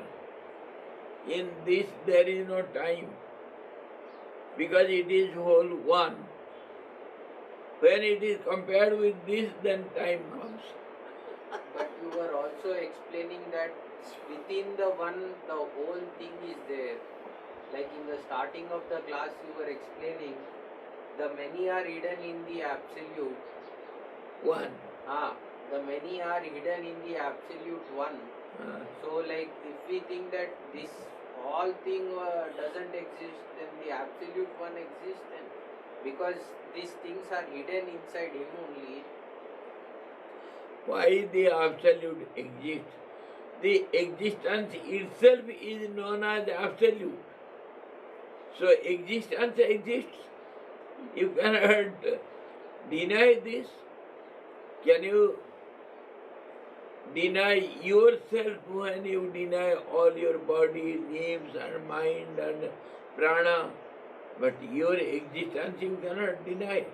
In this there is no time, because it is whole one. When it is compared with this, then time comes. But you were also explaining that within the one, the whole thing is there. Like in the starting of the class, you were explaining the many are hidden in the absolute. One. The many are hidden in the absolute one. So, like if we think that this all thing doesn't exist, then the absolute one exists. Then because these things are hidden inside him only. Why the absolute exists? The existence itself is known as absolute. So existence exists. You cannot deny this. Can you deny yourself when you deny all your body, limbs and mind and prana, but your existence you cannot deny.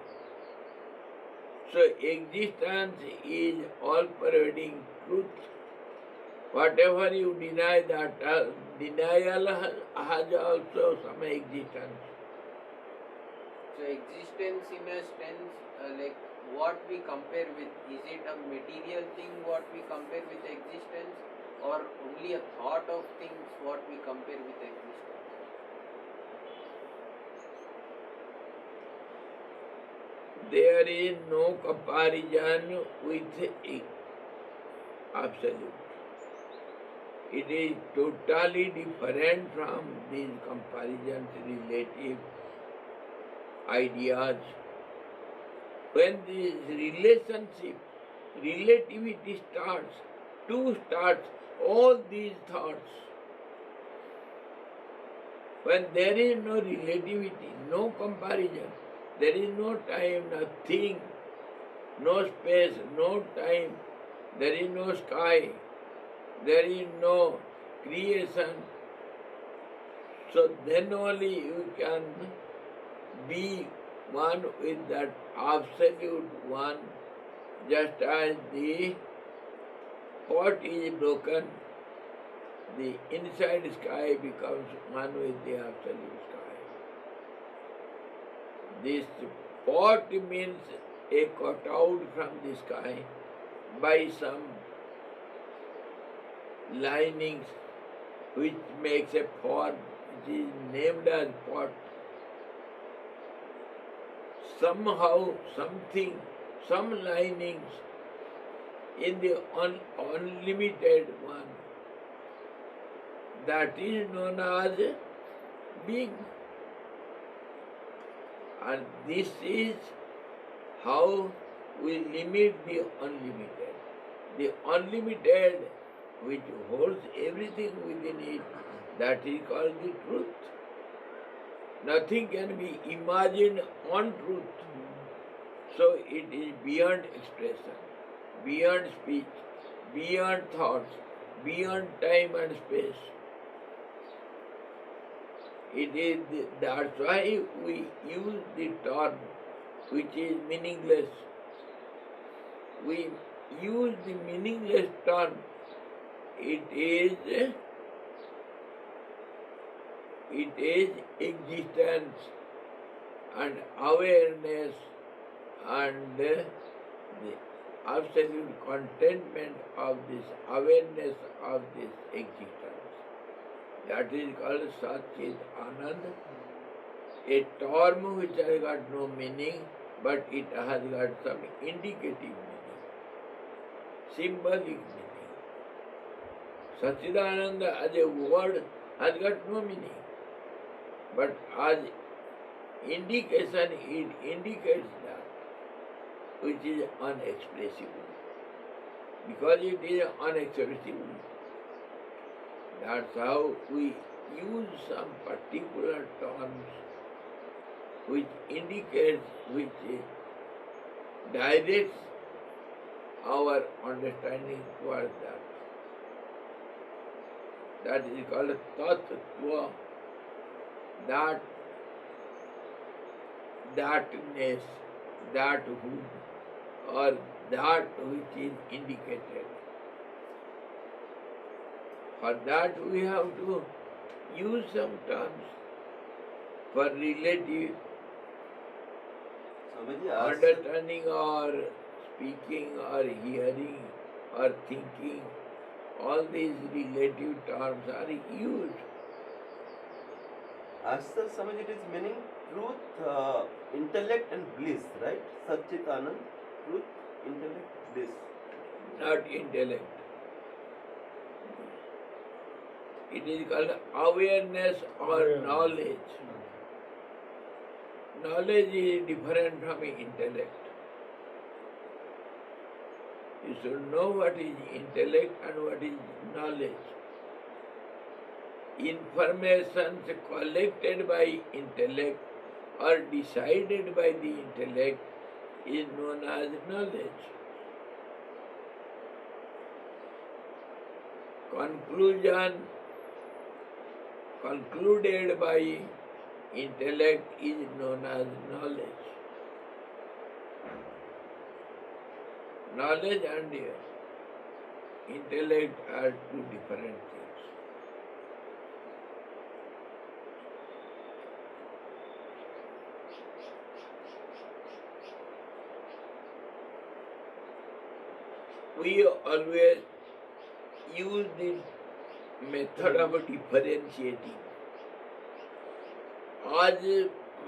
So existence is all-pervading truth. Whatever you deny, that denial has also some existence. So existence in a sense, like what we compare with, is it a material thing what we compare with existence, or only a thought of things what we compare with existence? There is no comparison with absolute. It is totally different from these comparisons, relative ideas. When this relationship, relativity starts, starts all these thoughts. When there is no relativity, no comparison, there is no time, nothing, no space, no time, there is no sky, there is no creation. So then only you can be one with that absolute one, just as the pot is broken, the inside sky becomes one with the absolute sky. This pot means a cutout from the sky by some linings which makes a form which is named as pot. Somehow, something, some linings in the unlimited one, that is known as being. And this is how we limit the unlimited. The unlimited, which holds everything within it, that is called the truth. Nothing can be imagined on truth. So it is beyond expression, beyond speech, beyond thoughts, beyond time and space. It is that's why we use the term which is meaningless. We use the meaningless term. It is existence and awareness and the absolute contentment of this awareness of this existence. That is called Satchit Anand, a term which has got no meaning, but it has got some indicative meaning, symbolic meaning. Satchidananda as a word has got no meaning, but as indication it indicates that which is unexpressible. Because it is unexpressible, that's how we use some particular terms which indicates, which directs our understanding towards that. That is called tattva, thatness, thathood, or that which is indicated. For that we have to use some terms for relative understanding or speaking or hearing or thinking. All these relative terms are used. Sir, Swamiji, it is meaning truth, intellect and bliss, right? Satchit Anand, truth, intellect, bliss. Not intellect. It is called awareness or knowledge. Knowledge is different from intellect. You should know what is intellect and what is knowledge. Information collected by intellect or decided by the intellect is known as knowledge. conclusion concluded by intellect is known as knowledge. Knowledge and intellect are two different things. We always use the method of differentiating. As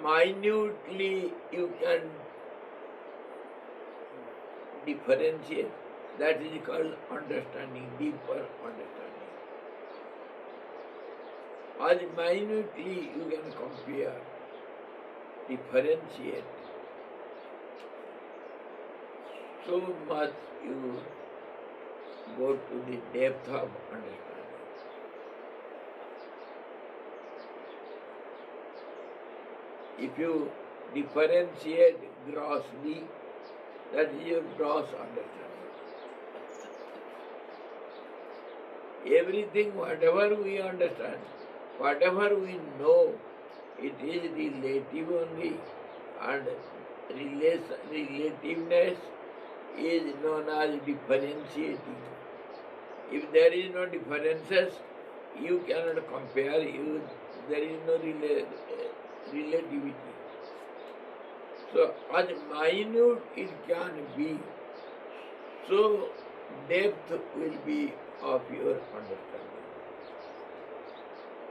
minutely you can differentiate, that is called understanding, deeper understanding. As minutely you can compare, differentiate, so much you go to the depth of understanding. If you differentiate grossly, that is your gross understanding. Everything, whatever we understand, whatever we know, it is relative only, and relativeness is known as differentiating. If there is no differences, you cannot compare, there is no relativity. So as minute it can be, so depth will be of your understanding.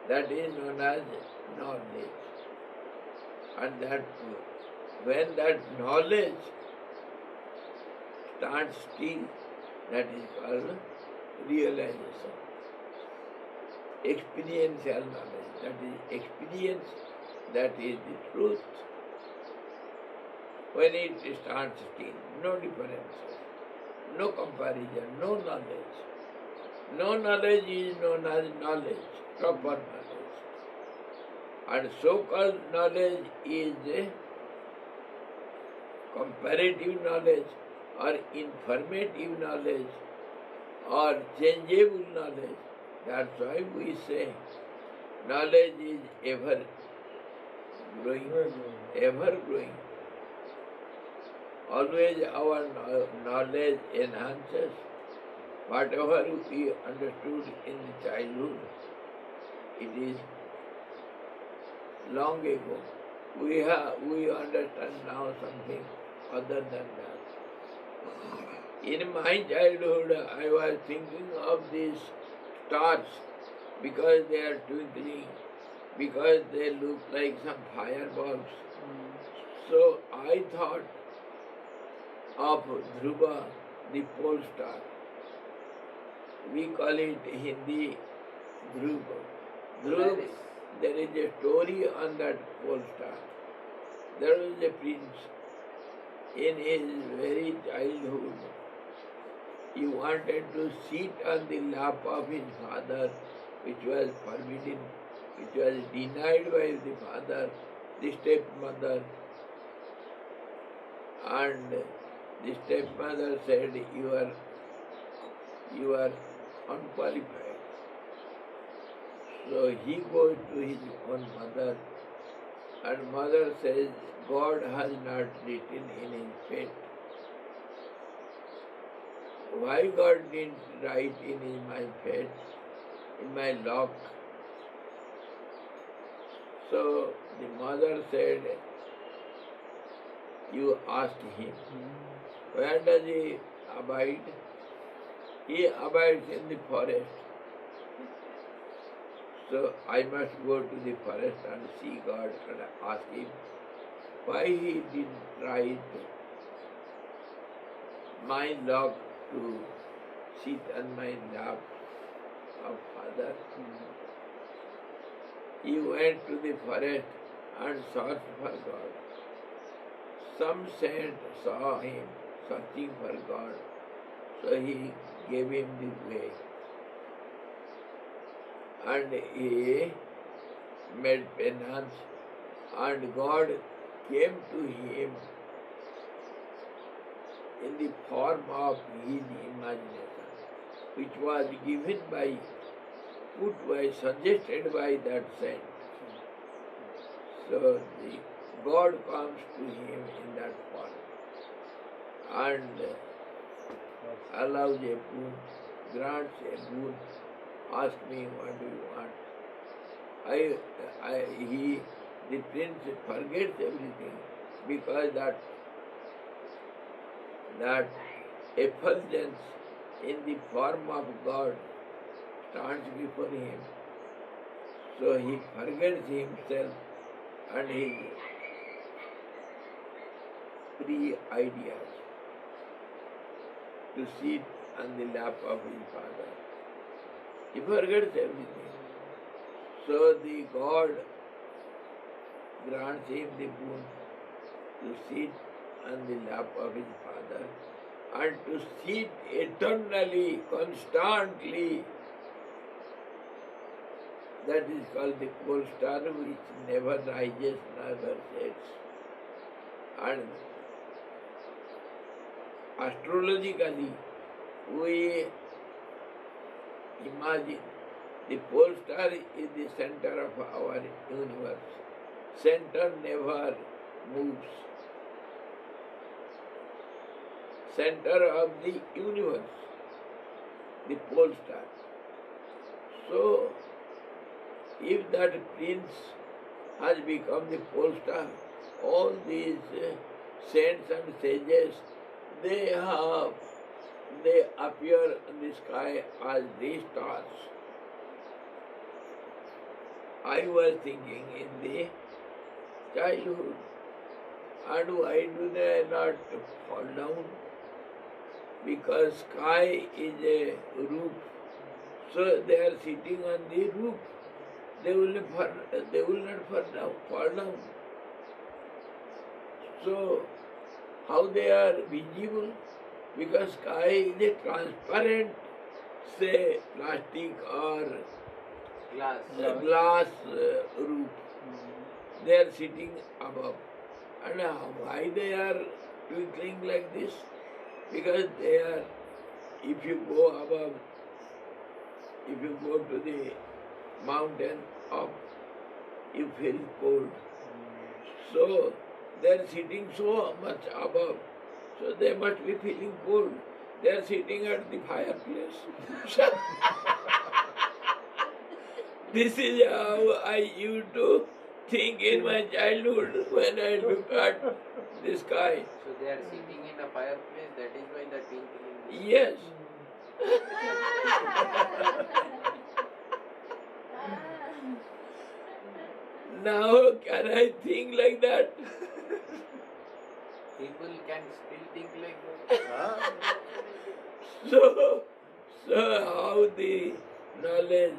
That is known as knowledge. And that when that knowledge stands still, that is called realization. Experiential knowledge, that is experience, that is the truth. When it stands still, no differences, no comparison, no knowledge. No knowledge is known as knowledge, proper knowledge. And so-called knowledge is a comparative knowledge or informative knowledge or changeable knowledge. That's why we say knowledge is ever growing, ever growing. Always our knowledge enhances. Whatever we understood in the childhood, it is long ago. We understand now something other than that. In my childhood, I was thinking of these stars because they are twinkling, because they look like some fireballs. So I thought of Dhruva, the pole star. We call it Hindi Dhruva. Dhruva, there is a story on that pole star. There was a prince. In his very childhood, he wanted to sit on the lap of his father, which was forbidden, which was denied by the father, the stepmother. And the stepmother said, you are unqualified. So he goes to his own mother, and mother says, God has not written in his fate. Why God didn't write in my fate, in my lot? So the mother said, you ask him. Where does he abide? He abides in the forest. So I must go to the forest and see God and ask him why he didn't write my lot to sit on my lap of father. He went to the forest and searched for God. Some saint saw him searching for God, so he gave him the way. And he made penance, and God came to him in the form of his imagination. which was given by, suggested by that saint. So the God comes to him in that form and allows a boon, grants a boon. Ask me, what do you want? The prince forgets everything because that effulgence in the form of God stands before him. So he forgets himself and his free ideas to sit on the lap of his father. He forgets everything. So the God grants him the boon to sit on the lap of his father and to sit eternally, constantly. That is called the pole star, which never rises, never sets. And astrologically, we imagine the pole star is the center of our universe. Center never moves. Center of the universe, the pole star. So, if that prince has become the pole star, all these saints and sages, they appear in the sky as the stars. I was thinking in the childhood, and why do they not fall down? Because sky is a roof, so they are sitting on the roof. They will not fall down. So how they are visible? Because sky is a transparent, say, plastic or glass roof. They are sitting above. And why they are twinkling like this? Because they are, if you go above, if you go to the mountain up, you feel cold. So they are sitting so much above, so they must be feeling cold. They are sitting at the fireplace. This is how I used to think in my childhood when I look at the sky. So they are sitting in a fireplace, that is why the twinkling. Yes. Now can I think like that? People can still think like that. So how the knowledge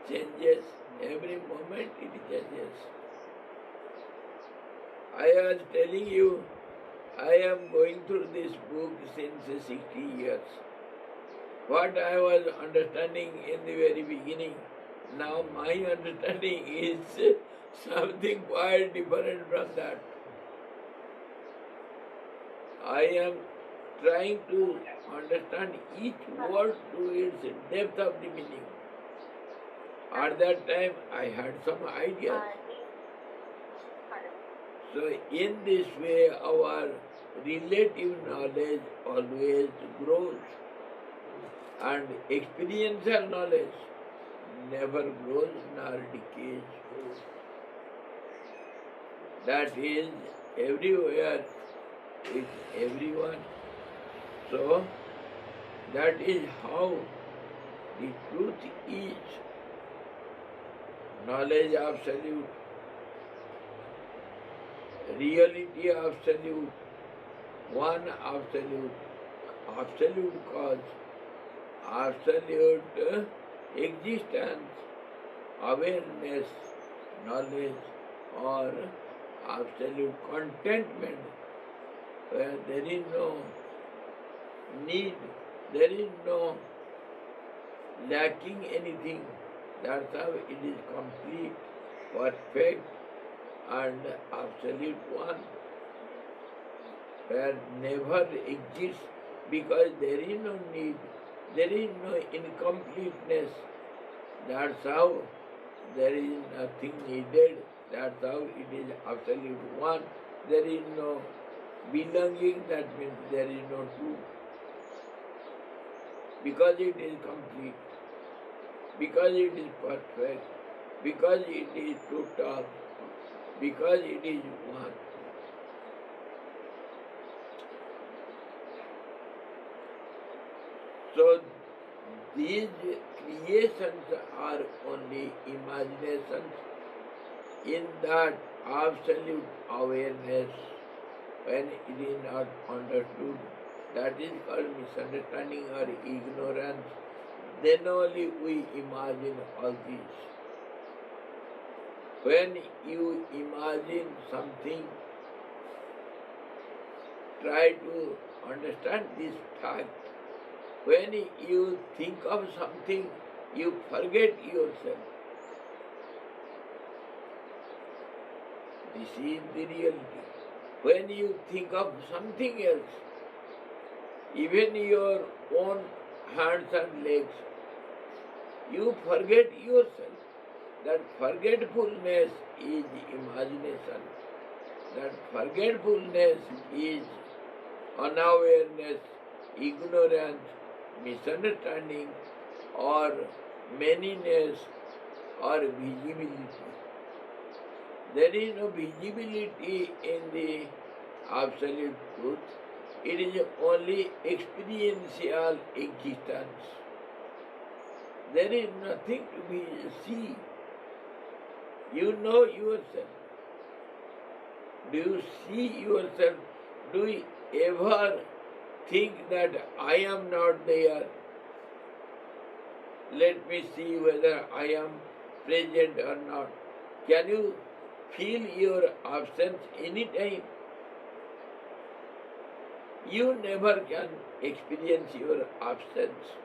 changes, every moment it changes. I was telling you, I am going through this book since 60 years. What I was understanding in the very beginning, now my understanding is something quite different from that. I am trying to understand each word to its depth of the meaning. At that time I had some ideas. So in this way our relative knowledge always grows, and experiential knowledge never grows nor decays. That is everywhere with everyone. So that is how the truth is. Knowledge absolute, reality absolute, one absolute, absolute cause, absolute existence, awareness, knowledge, or absolute contentment, where there is no need, there is no lacking anything. That's how it is complete, perfect, and absolute one, where never exists because there is no need, There is no incompleteness. That's how there is nothing needed. That's how it is absolute one. There is no belonging, that means there is no two. Because it is complete, because it is perfect, because it is total, because it is one. So these creations are only imaginations in that absolute awareness when it is not understood. That is called misunderstanding or ignorance. Then only we imagine all these. When you imagine something, try to understand this fact. When you think of something, you forget yourself. This is the reality. When you think of something else, even your own hands and legs, you forget yourself. That forgetfulness is imagination. That forgetfulness is unawareness, ignorance, misunderstanding, or manyness, or visibility. There is no visibility in the absolute truth. It is only experiential existence. There is nothing to be seen. You know yourself. Do you see yourself? Do you ever think that I am not there? Let me see whether I am present or not. Can you feel your absence any time? You never can experience your absence.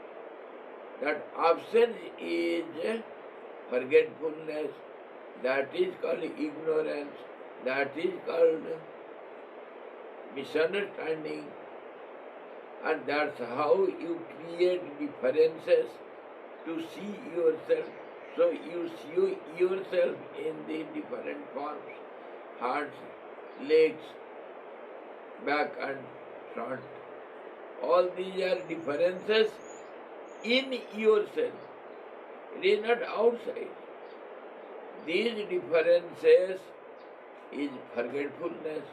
That absence is forgetfulness. That is called ignorance. That is called misunderstanding. And that's how you create differences to see yourself. So you see yourself in the different forms. Hands, legs, back and front. All these are differences in yourself. It is not outside. These differences is forgetfulness,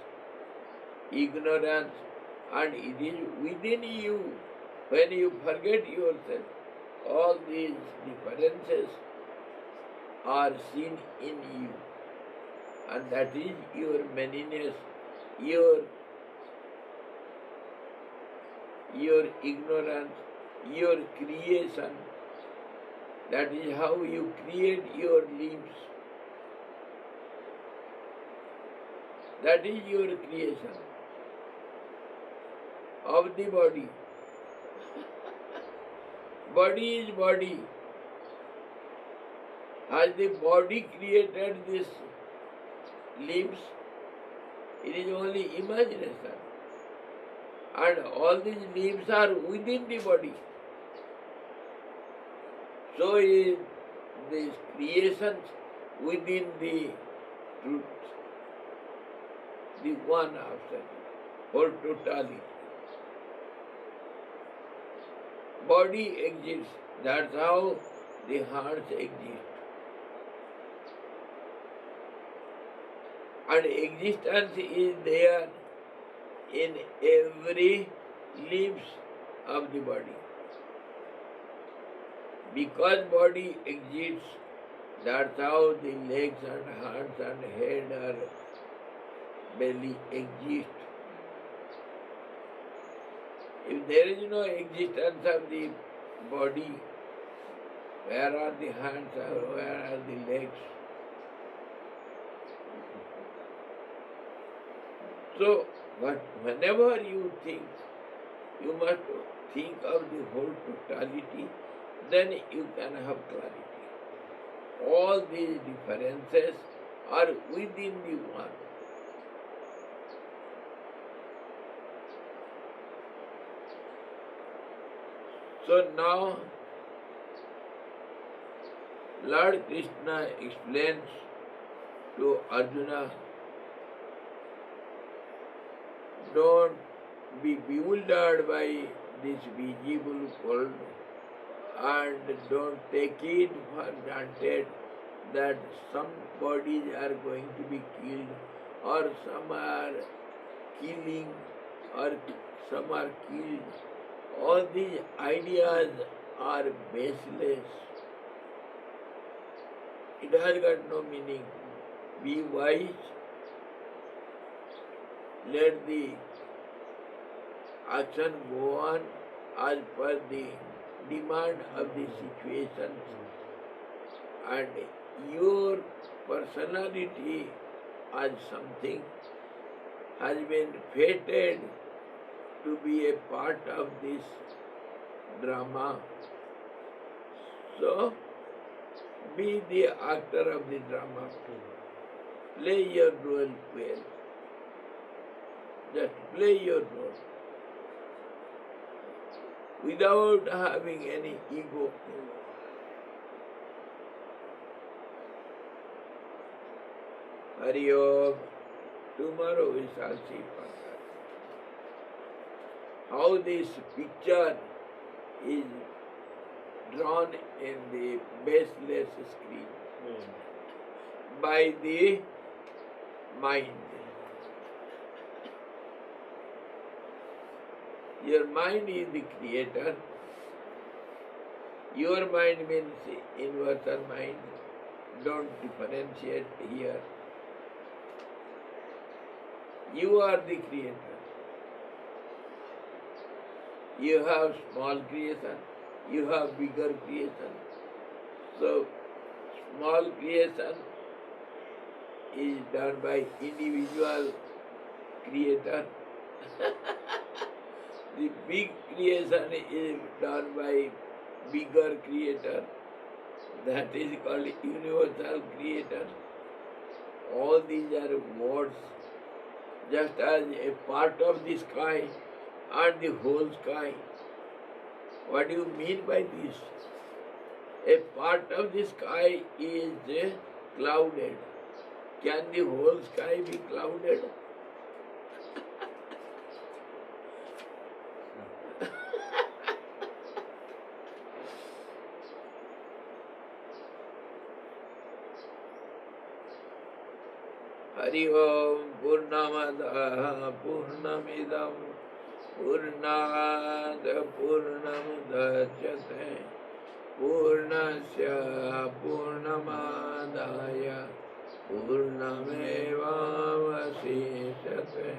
ignorance, and it is within you. When you forget yourself, all these differences are seen in you. And that is your manyness, your ignorance, your creation. That is how you create your limbs. That is your creation of the body. Body is body. Has the body created these limbs? It is only imagination. And all these limbs are within the body. So is these creations within the truth. The one after whole totality. Body exists. That's how the hearts exist. And existence is there in every limbs of the body. Because body exists, that's how the legs and hands and head or belly exist. If there is no existence of the body, where are the hands or where are the legs? So, but whenever you think, you must think of the whole totality, then you can have clarity. All these differences are within the one. So now Lord Krishna explains to Arjuna, don't be bewildered by this visible world and don't take it for granted that some bodies are going to be killed or some are killing or some are killed. All these ideas are baseless. It has got no meaning. Be wise. Let the action go on as per the demand of the situation, and your personality as something has been fated to be a part of this drama. So be the actor of the drama. Play your role well. Just play your role without having any ego. Hari Om. Tomorrow we shall see further how this picture is drawn in the baseless screen by the mind. Your mind is the creator. Your mind means universal mind. Don't differentiate here. You are the creator. You have small creation. You have bigger creation. So, small creation is done by individual creator. The big creation is done by bigger creator. That is called universal creator. All these are words, just as a part of the sky and the whole sky. What do you mean by this? A part of the sky is clouded. Can the whole sky be clouded? Hari Om Purnamadaha Purnamidam Purnat Purnamudachyate Purnasya Purnamadaya Purnamevavasishate.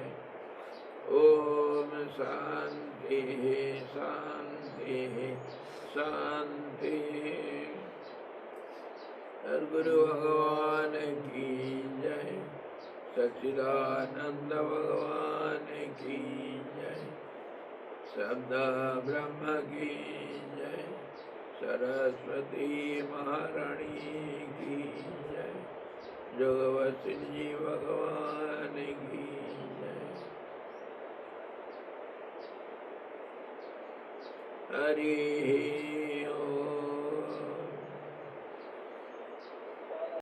Om Shanti Shanti Shanti. Guru Bhagavan ki jai. Sachidananda Bhagavan ki jai. Sabda Brahma ki jai. Saraswati Maharani ki jai. Jogavasinji Bhagavan ki jai. Hari